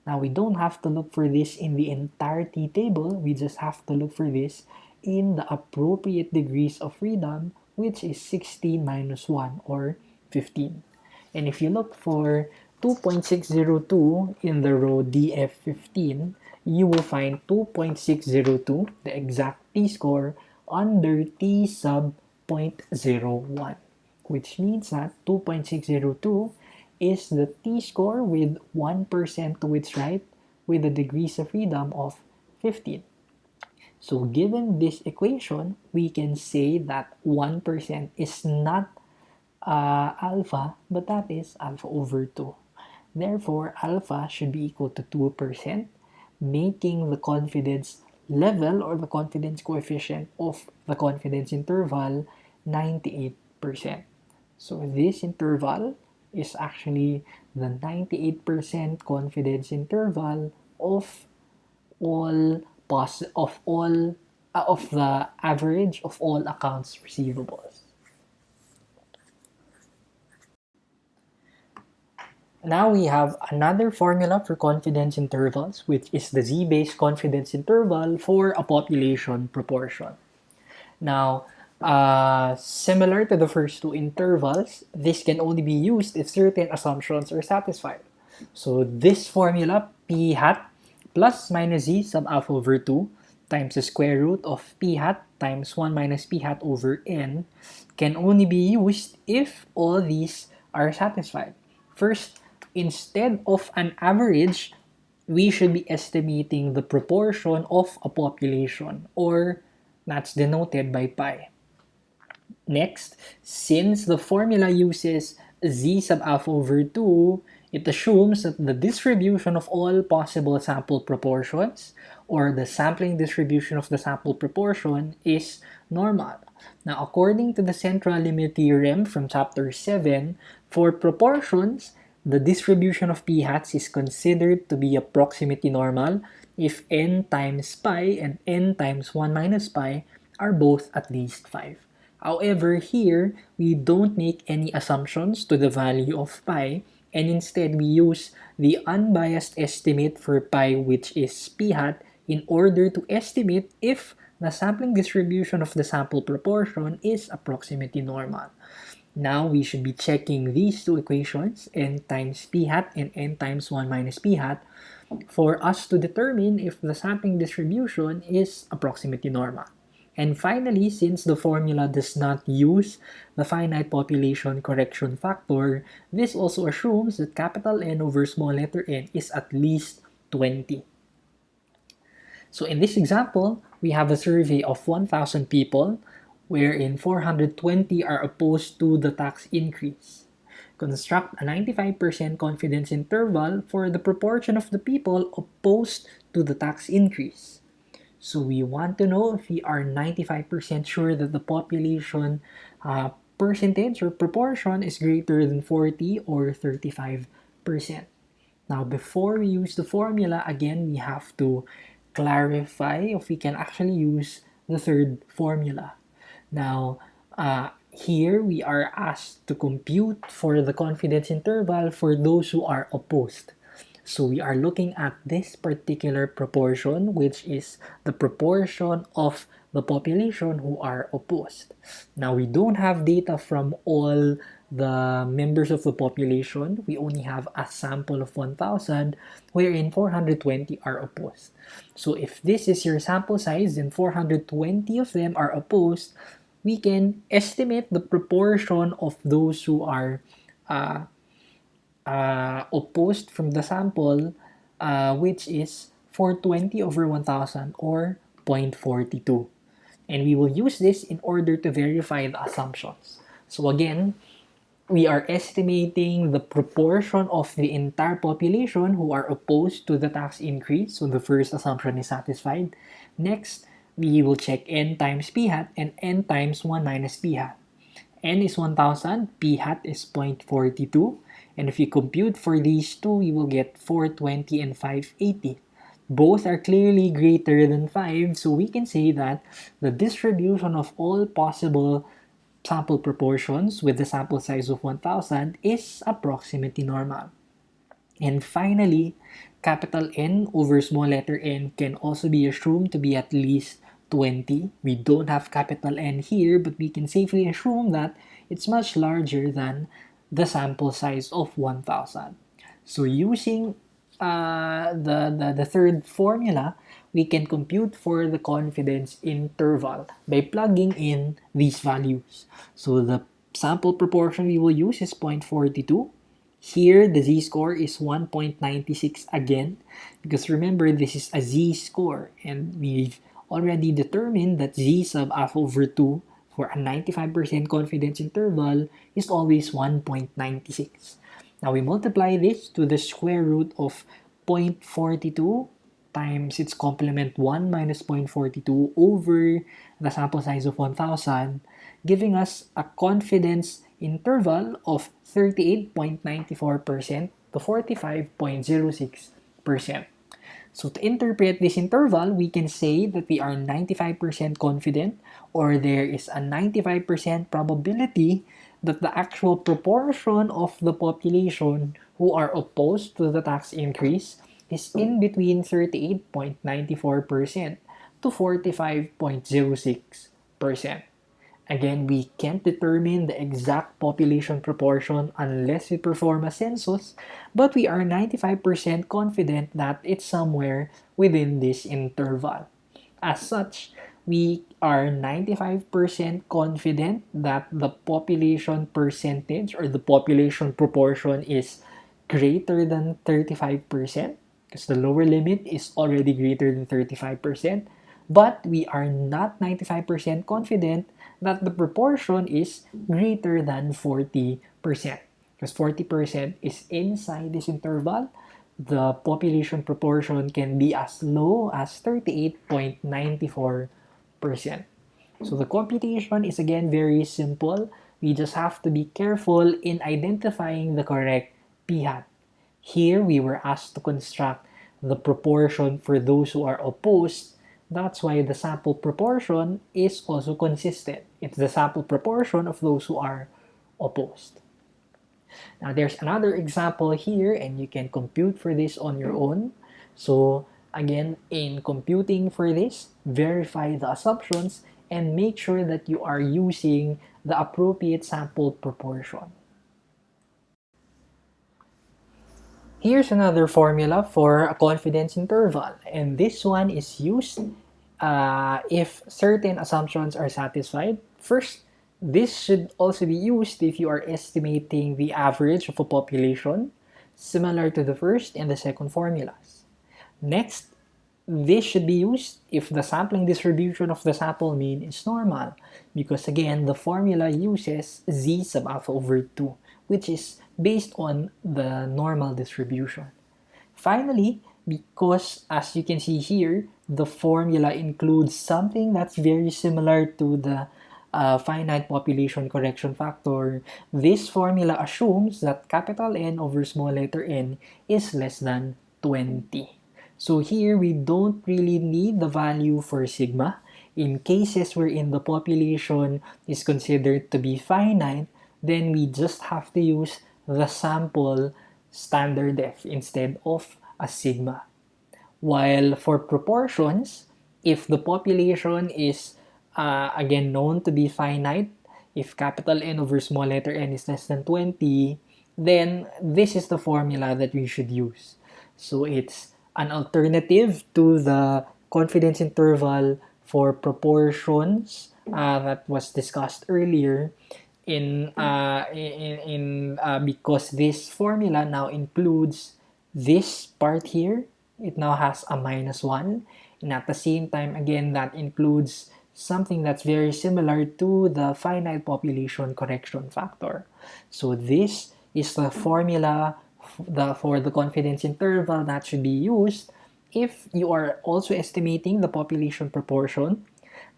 Now we don't have to look for this in the entire t-table, we just have to look for this in the appropriate degrees of freedom, which is 16 minus 1 or 15. And if you look for 2.602 in the row DF15, you will find 2.602, the exact t-score, under t sub 0.01, which means that 2.602 is the t-score with 1% to its right with the degrees of freedom of 15. So given this equation, we can say that 1% is not alpha, but that is alpha over 2. Therefore, alpha should be equal to 2%, making the confidence level or the confidence coefficient of the confidence interval 98%. So this interval is actually the 98% confidence interval of all of the average of all accounts receivables. Now we have another formula for confidence intervals, which is the z-based confidence interval for a population proportion. Now, similar to the first two intervals, this can only be used if certain assumptions are satisfied. So this formula, p hat plus minus z sub alpha over 2 times the square root of p hat times 1 minus p hat over n can only be used if all these are satisfied. First, instead of an average, we should be estimating the proportion of a population, or that's denoted by pi. Next, since the formula uses z sub alpha over 2, it assumes that the distribution of all possible sample proportions, or the sampling distribution of the sample proportion, is normal. Now, according to the central limit theorem from chapter 7, for proportions, the distribution of p hats is considered to be a proximity normal if n times pi and n times 1 minus pi are both at least 5. However, here, we don't make any assumptions to the value of pi, and instead we use the unbiased estimate for pi, which is p hat, in order to estimate if the sampling distribution of the sample proportion is a proximity normal. Now we should be checking these two equations, n times p hat and n times 1 minus p hat, for us to determine if the sampling distribution is a proximity normal. And finally, since the formula does not use the finite population correction factor, this also assumes that capital N over small letter n is at least 20. So in this example, we have a survey of 1,000 people, wherein 420 are opposed to the tax increase. Construct a 95% confidence interval for the proportion of the people opposed to the tax increase. So we want to know if we are 95% sure that the population percentage or proportion is greater than 40 or 35%. Now, before we use the formula, again, we have to clarify if we can actually use the third formula. Now, here we are asked to compute for the confidence interval for those who are opposed. So we are looking at this particular proportion, which is the proportion of the population who are opposed. Now, we don't have data from all the members of the population. We only have a sample of 1,000, wherein 420 are opposed. So if this is your sample size and 420 of them are opposed, we can estimate the proportion of those who are opposed from the sample, which is 420 over 1000 or 0.42. And we will use this in order to verify the assumptions. So again, we are estimating the proportion of the entire population who are opposed to the tax increase. So the first assumption is satisfied. Next, we will check n times p hat and n times 1 minus p hat. N is 1000, p hat is 0.42. And if you compute for these two, we will get 420 and 580. Both are clearly greater than 5, so we can say that the distribution of all possible sample proportions with the sample size of 1000 is approximately normal. And finally, capital N over small letter n can also be assumed to be at least 20. We don't have capital N here, but we can safely assume that it's much larger than the sample size of 1000. So using the third formula, we can compute for the confidence interval by plugging in these values. So the sample proportion we will use is 0.42. Here, the z-score is 1.96 again, because remember, this is a z-score, and we've already determined that z sub alpha over 2 for a 95% confidence interval is always 1.96. Now we multiply this to the square root of 0.42 times its complement 1 minus 0.42 over the sample size of 1000, giving us a confidence interval of 38.94% to 45.06%. So to interpret this interval, we can say that we are 95% confident, or there is a 95% probability that the actual proportion of the population who are opposed to the tax increase is in between 38.94% to 45.06%. Again, we can't determine the exact population proportion unless we perform a census, but we are 95% confident that it's somewhere within this interval. As such, we are 95% confident that the population percentage or the population proportion is greater than 35%, because the lower limit is already greater than 35%, but we are not 95% confident that the proportion is greater than 40%, because 40% is inside this interval. The population proportion can be as low as 38.94%. So the computation is again very simple. We just have to be careful in identifying the correct p hat. Here we were asked to construct the proportion for those who are opposed. That's why the sample proportion is also consistent. It's the sample proportion of those who are opposed. Now there's another example here, and you can compute for this on your own. So again, in computing for this, verify the assumptions and make sure that you are using the appropriate sample proportion. Here's another formula for a confidence interval, and this one is used if certain assumptions are satisfied. First, this should also be used if you are estimating the average of a population, similar to the first and the second formulas. Next, this should be used if the sampling distribution of the sample mean is normal, because again, the formula uses z sub alpha over 2, which is based on the normal distribution. Finally, because as you can see here, the formula includes something that's very similar to the finite population correction factor, this formula assumes that capital N over small letter n is less than 20. So here we don't really need the value for sigma. In cases wherein the population is considered to be finite, then we just have to use the sample standard F instead of a sigma. While for proportions, if the population is again known to be finite, if capital N over small letter n is less than 20, then this is the formula that we should use. So it's an alternative to the confidence interval for proportions that was discussed earlier. because this formula now includes this part here. It now has a -1, and at the same time, again, that includes something that's very similar to the finite population correction factor. So this is the formula for the confidence interval that should be used if you are also estimating the population proportion.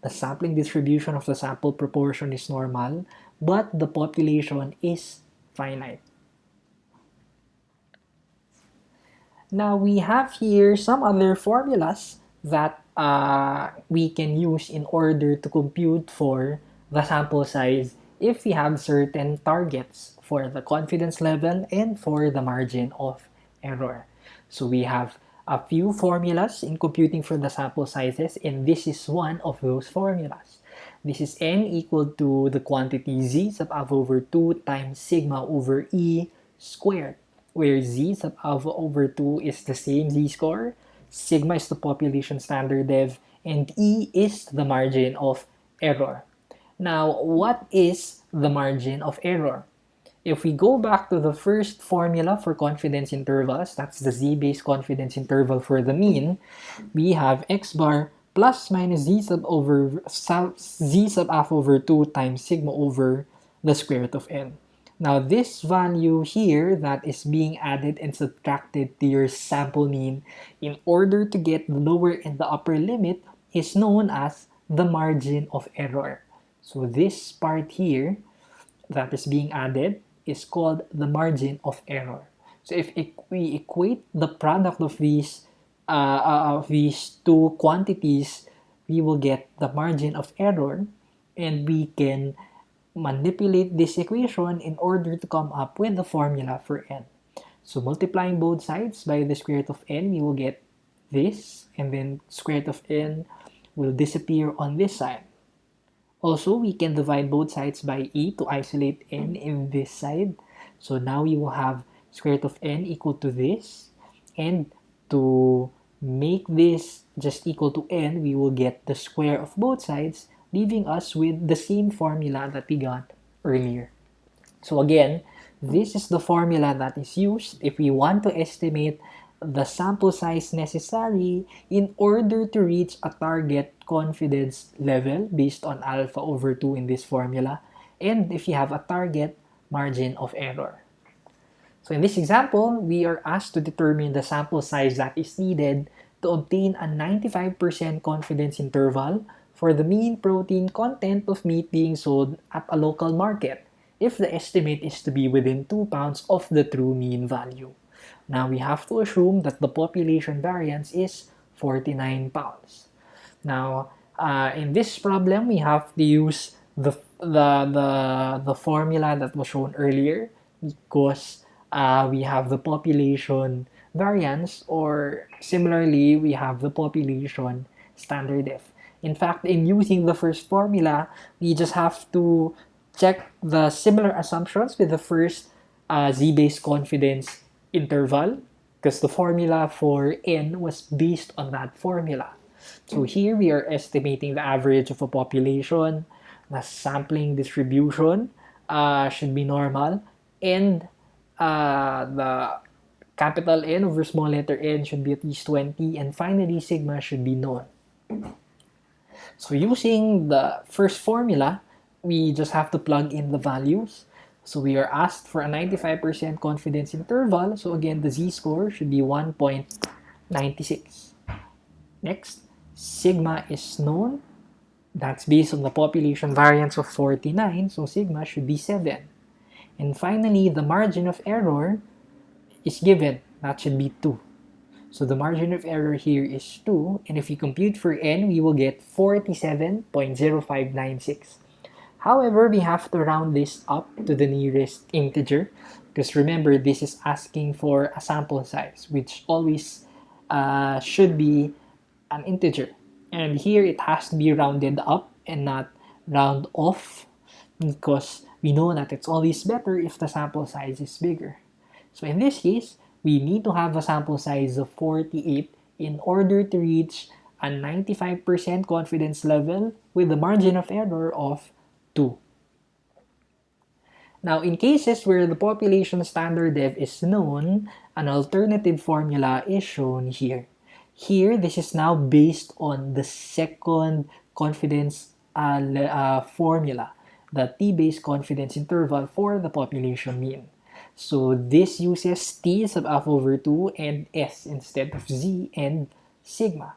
The sampling distribution of the sample proportion is normal, but the population is finite. Now we have here some other formulas that we can use in order to compute for the sample size if we have certain targets for the confidence level and for the margin of error. So we have a few formulas in computing for the sample sizes, and this is one of those formulas. This is n equal to the quantity z sub alpha over 2 times sigma over e squared, where z sub alpha over 2 is the same z-score, sigma is the population standard dev, and e is the margin of error. Now, what is the margin of error? If we go back to the first formula for confidence intervals, that's the z-based confidence interval for the mean, we have x bar plus minus z sub alpha over 2 times sigma over the square root of n. Now, this value here that is being added and subtracted to your sample mean in order to get the lower and the upper limit is known as the margin of error. So this part here that is being added is called the margin of error. So if we equate the product of these two quantities, we will get the margin of error, and we can manipulate this equation in order to come up with the formula for n. So multiplying both sides by the square root of n, we will get this, and then square root of n will disappear on this side. Also, we can divide both sides by e to isolate n in this side. So now we will have square root of n equal to this, and to make this just equal to n, we will get the square of both sides, leaving us with the same formula that we got earlier. So again, this is the formula that is used if we want to estimate the sample size necessary in order to reach a target confidence level based on alpha over 2 in this formula, and if you have a target margin of error. So in this example, we are asked to determine the sample size that is needed to obtain a 95% confidence interval for the mean protein content of meat being sold at a local market if the estimate is to be within 2 pounds of the true mean value. Now we have to assume that the population variance is 49 pounds. Now, in this problem, we have to use the formula that was shown earlier because we have the population variance, or similarly, we have the population standard def. In fact, in using the first formula, we just have to check the similar assumptions with the first z-based confidence interval, because the formula for n was based on that formula. So here we are estimating the average of a population, the sampling distribution should be normal, and the capital N over small letter n should be at least 20, and finally sigma should be known. So using the first formula, we just have to plug in the values. So we are asked for a 95% confidence interval. So again, the z-score should be 1.96. Next, sigma is known. That's based on the population variance of 49. So sigma should be 7. And finally, the margin of error is given. That should be 2. So the margin of error here is 2. And if we compute for n, we will get 47.0596. However, we have to round this up to the nearest integer, because remember, this is asking for a sample size, which always should be an integer. And here it has to be rounded up and not round off, because we know that it's always better if the sample size is bigger. So in this case, we need to have a sample size of 48 in order to reach a 95% confidence level with the margin of error of 2. Now, in cases where the population standard dev is known, an alternative formula is shown here. Here, this is now based on the second confidence formula, the t-based confidence interval for the population mean. So this uses t sub f over 2 and s instead of z and sigma.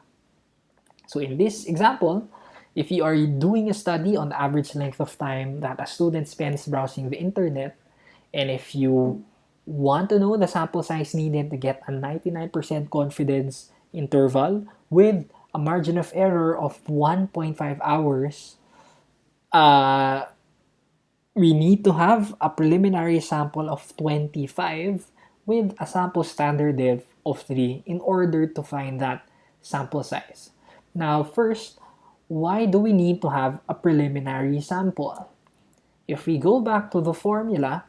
So in this example, if you are doing a study on the average length of time that a student spends browsing the internet, and if you want to know the sample size needed to get a 99% confidence interval with a margin of error of 1.5 hours, we need to have a preliminary sample of 25 with a sample standard dev of 3 in order to find that sample size. Now, first, why do we need to have a preliminary sample? If we go back to the formula,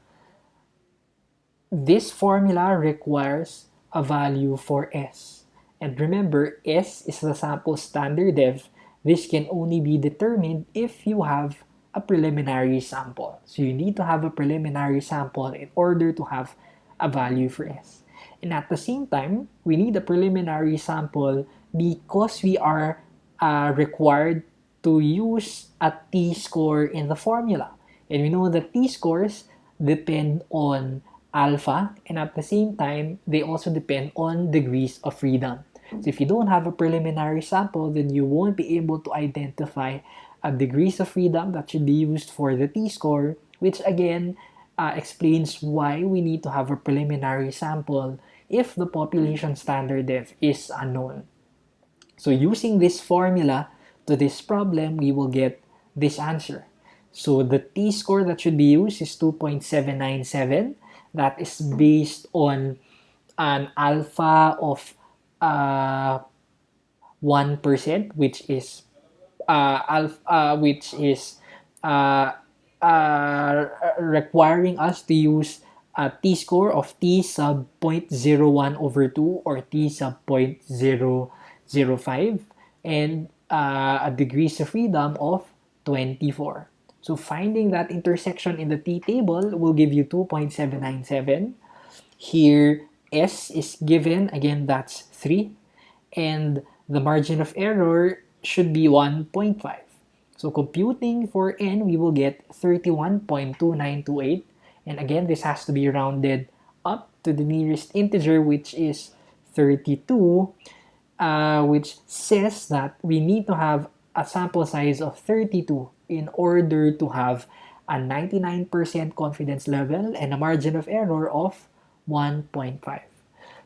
this formula requires a value for S. And remember, S is the sample standard dev. This can only be determined if you have a preliminary sample. So you need to have a preliminary sample in order to have a value for S. And at the same time, we need a preliminary sample because we are required to use a t-score in the formula. And we know that t-scores depend on alpha, and at the same time, they also depend on degrees of freedom. So if you don't have a preliminary sample, then you won't be able to identify degrees of freedom that should be used for the t-score, which again explains why we need to have a preliminary sample if the population standard dev is unknown. So using this formula to this problem, we will get this answer. So the t-score that should be used is 2.797. That is based on an alpha of 1%, which is requiring us to use a t-score of t sub 0.01 over 2 or t sub 0.005 and a degrees of freedom of 24. So finding that intersection in the t-table will give you 2.797. Here, S is given, again that's 3, and the margin of error should be 1.5. So computing for n, we will get 31.2928, and again this has to be rounded up to the nearest integer, which is 32, which says that we need to have a sample size of 32 in order to have a 99% confidence level and a margin of error of 1.5.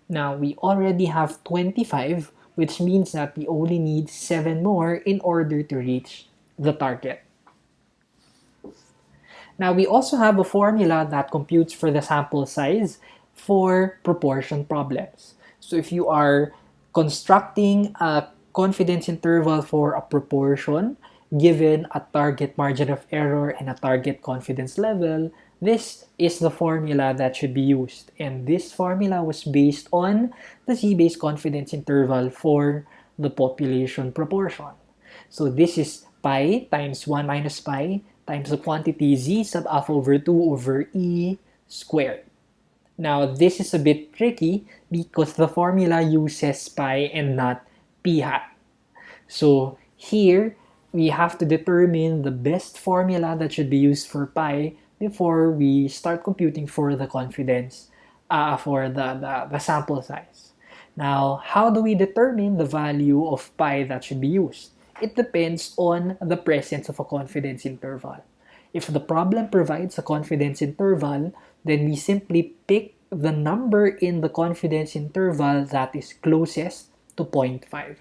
Now, we already have 25, which means that we only need 7 more in order to reach the target. Now, we also have a formula that computes for the sample size for proportion problems. So if you are constructing a confidence interval for a proportion given a target margin of error and a target confidence level, this is the formula that should be used. And this formula was based on the z-based confidence interval for the population proportion. So this is pi times 1 minus pi times the quantity z sub f over 2 over e squared. Now, this is a bit tricky because the formula uses pi and not p hat. So here, we have to determine the best formula that should be used for pi before we start computing for the confidence, for the sample size. Now, how do we determine the value of pi that should be used? It depends on the presence of a confidence interval. If the problem provides a confidence interval, then we simply pick the number in the confidence interval that is closest to 0.5.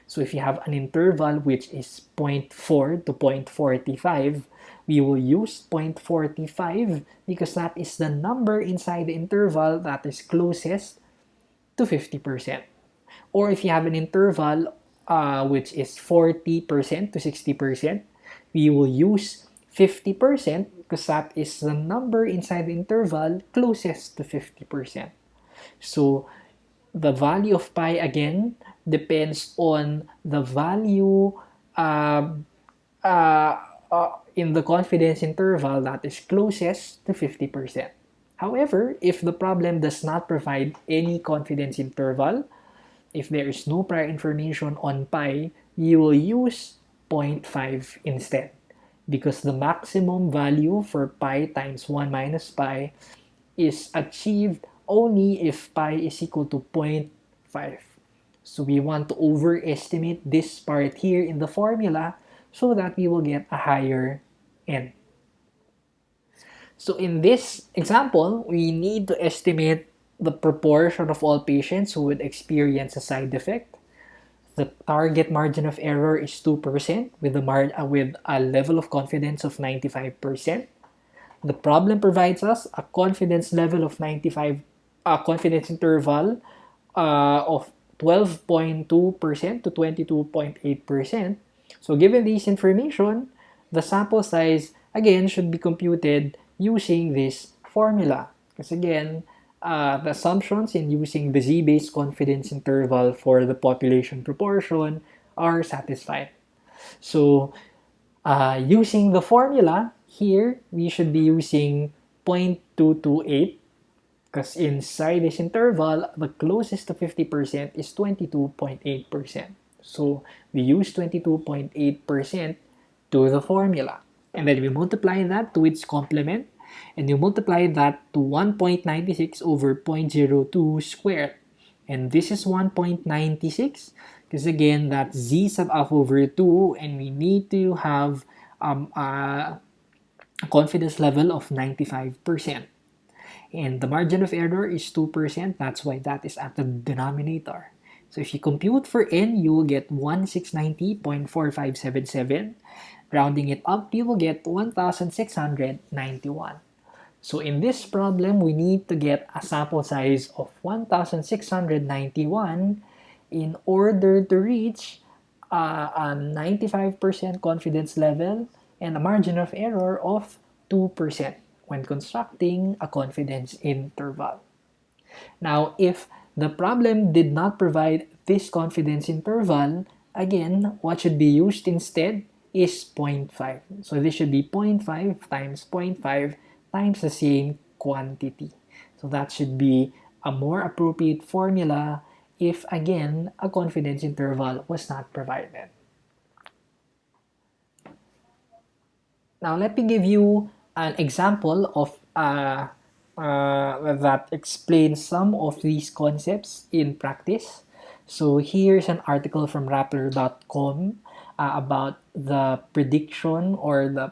So if you have an interval which is 0.4 to 0.45, we will use 0.45 because that is the number inside the interval that is closest to 50%. Or if you have an interval which is 40% to 60%, we will use 50% because that is the number inside the interval closest to 50%. So the value of pi again depends on the value in the confidence interval that is closest to 50%. However, if the problem does not provide any confidence interval, if there is no prior information on pi, you will use 0.5 instead, because the maximum value for pi times 1 minus pi is achieved only if pi is equal to 0.5. So we want to overestimate this part here in the formula so that we will get a higher n. So in this example, we need to estimate the proportion of all patients who would experience a side effect. The target margin of error is 2% with a level of confidence of 95%. The problem provides us a confidence level of 95, confidence interval of 12.2% to 22.8%. So given this information, the sample size again should be computed using this formula. Because again, the assumptions in using the z-based confidence interval for the population proportion are satisfied. So using the formula, here we should be using 0.228 because inside this interval, the closest to 50% is 22.8%. So we use 22.8% to the formula. And then we multiply that to its complement. And you multiply that to 1.96 over 0.02 squared. And this is 1.96 because again, that's z sub alpha over 2 and we need to have a confidence level of 95%. And the margin of error is 2%. That's why that is at the denominator. So if you compute for n, you will get 1690.4577. Rounding it up, you will get 1691. So in this problem, we need to get a sample size of 1691 in order to reach a 95% confidence level and a margin of error of 2% when constructing a confidence interval. Now, if the problem did not provide this confidence interval, again, what should be used instead is 0.5. So this should be 0.5 times 0.5 times the same quantity. So that should be a more appropriate formula if, again, a confidence interval was not provided. Now, let me give you an example of that explains some of these concepts in practice. So here's an article from Rappler.com about the prediction or the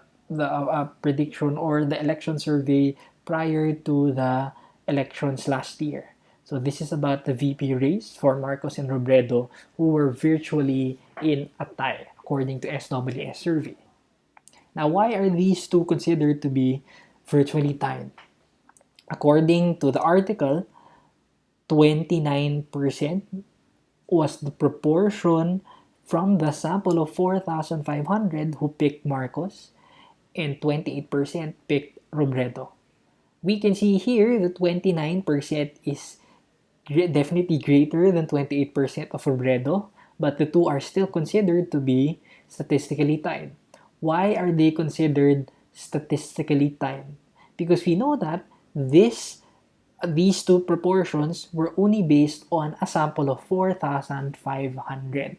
prediction or the election survey prior to the elections last year. So this is about the VP race for Marcos and Robredo, who were virtually in a tie according to SWS survey. Now, why are these two considered to be virtually tied? According to the article, 29% was the proportion from the sample of 4,500 who picked Marcos and 28% picked Robredo. We can see here that 29% is definitely greater than 28% of Robredo, but the two are still considered to be statistically tied. Why are they considered statistically tied? Because we know that these two proportions were only based on a sample of 4,500.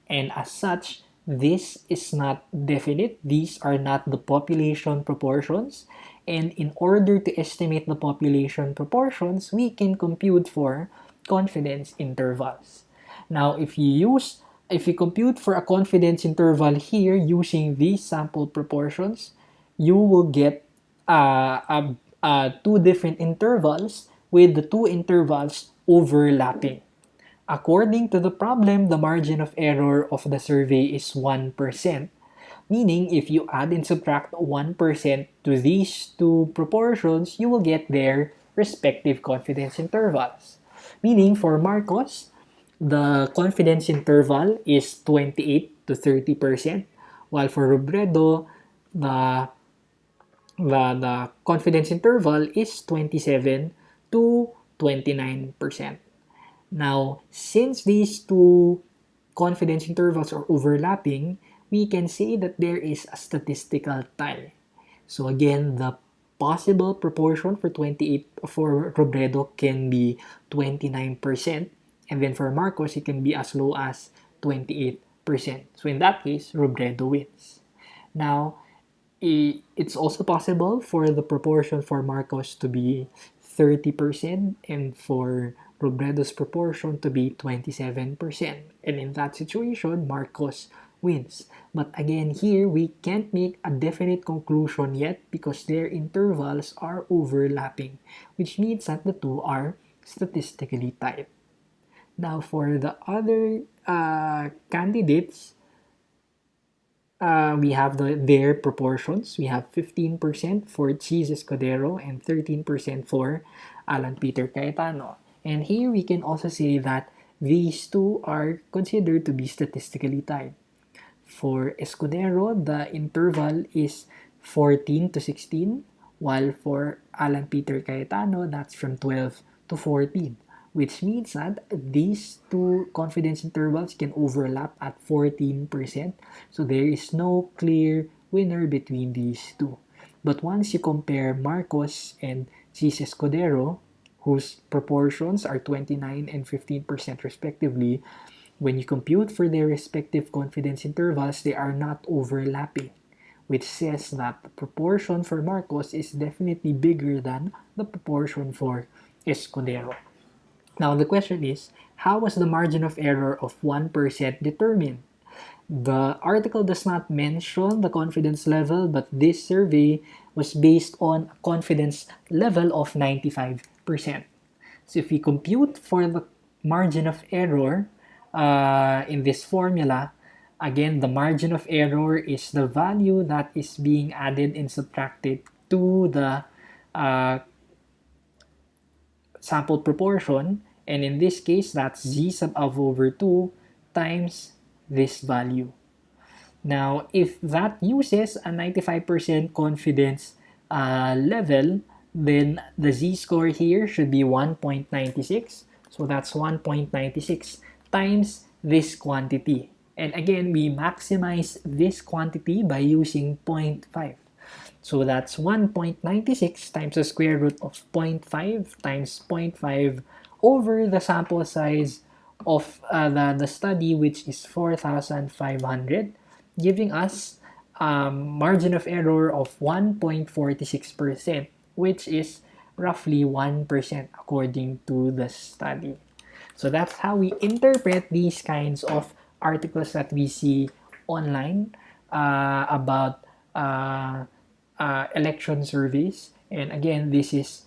And as such, this is not definite. These are not the population proportions. And in order to estimate the population proportions, we can compute for confidence intervals. Now, if you compute for a confidence interval here using these sample proportions, you will get two different intervals with the two intervals overlapping. According to the problem, the margin of error of the survey is 1%, meaning if you add and subtract 1% to these two proportions, you will get their respective confidence intervals. Meaning for Marcos, the confidence interval is 28 to 30%, while for Robredo, the confidence interval is 27 to 29%. Now, since these two confidence intervals are overlapping, we can say that there is a statistical tie. So again, the possible proportion for 28 for Robredo can be 29%, and then for Marcos it can be as low as 28%. So in that case, Robredo wins. Now, it's also possible for the proportion for Marcos to be 30% and for Robredo's proportion to be 27%. And in that situation, Marcos wins. But again, here we can't make a definite conclusion yet because their intervals are overlapping, which means that the two are statistically tied. Now, for the other candidates, we have their proportions. We have 15% for Cheese Escudero and 13% for Alan Peter Cayetano. And here we can also say that these two are considered to be statistically tied. For Escudero, the interval is 14 to 16, while for Alan Peter Cayetano, that's from 12 to 14, which means that these two confidence intervals can overlap at 14%. So there is no clear winner between these two. But once you compare Marcos and Cis Escudero, whose proportions are 29 and 15% respectively, when you compute for their respective confidence intervals, they are not overlapping, which says that the proportion for Marcos is definitely bigger than the proportion for Escudero. Now the question is, how was the margin of error of 1% determined? The article does not mention the confidence level, but this survey was based on a confidence level of 95%. So if we compute for the margin of error in this formula, again, the margin of error is the value that is being added and subtracted to the sample proportion, and in this case, that's z sub alpha over 2 times this value. Now, if that uses a 95% confidence level, then the z-score here should be 1.96. So that's 1.96 times this quantity. And again, we maximize this quantity by using 0.5. So that's 1.96 times the square root of 0.5 times 0.5 over the sample size of the study, which is 4,500, giving us margin of error of 1.46%, which is roughly 1% according to the study. So that's how we interpret these kinds of articles that we see online about election surveys. And again, this is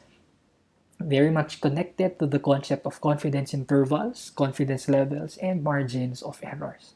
very much connected to the concept of confidence intervals, confidence levels, and margins of errors.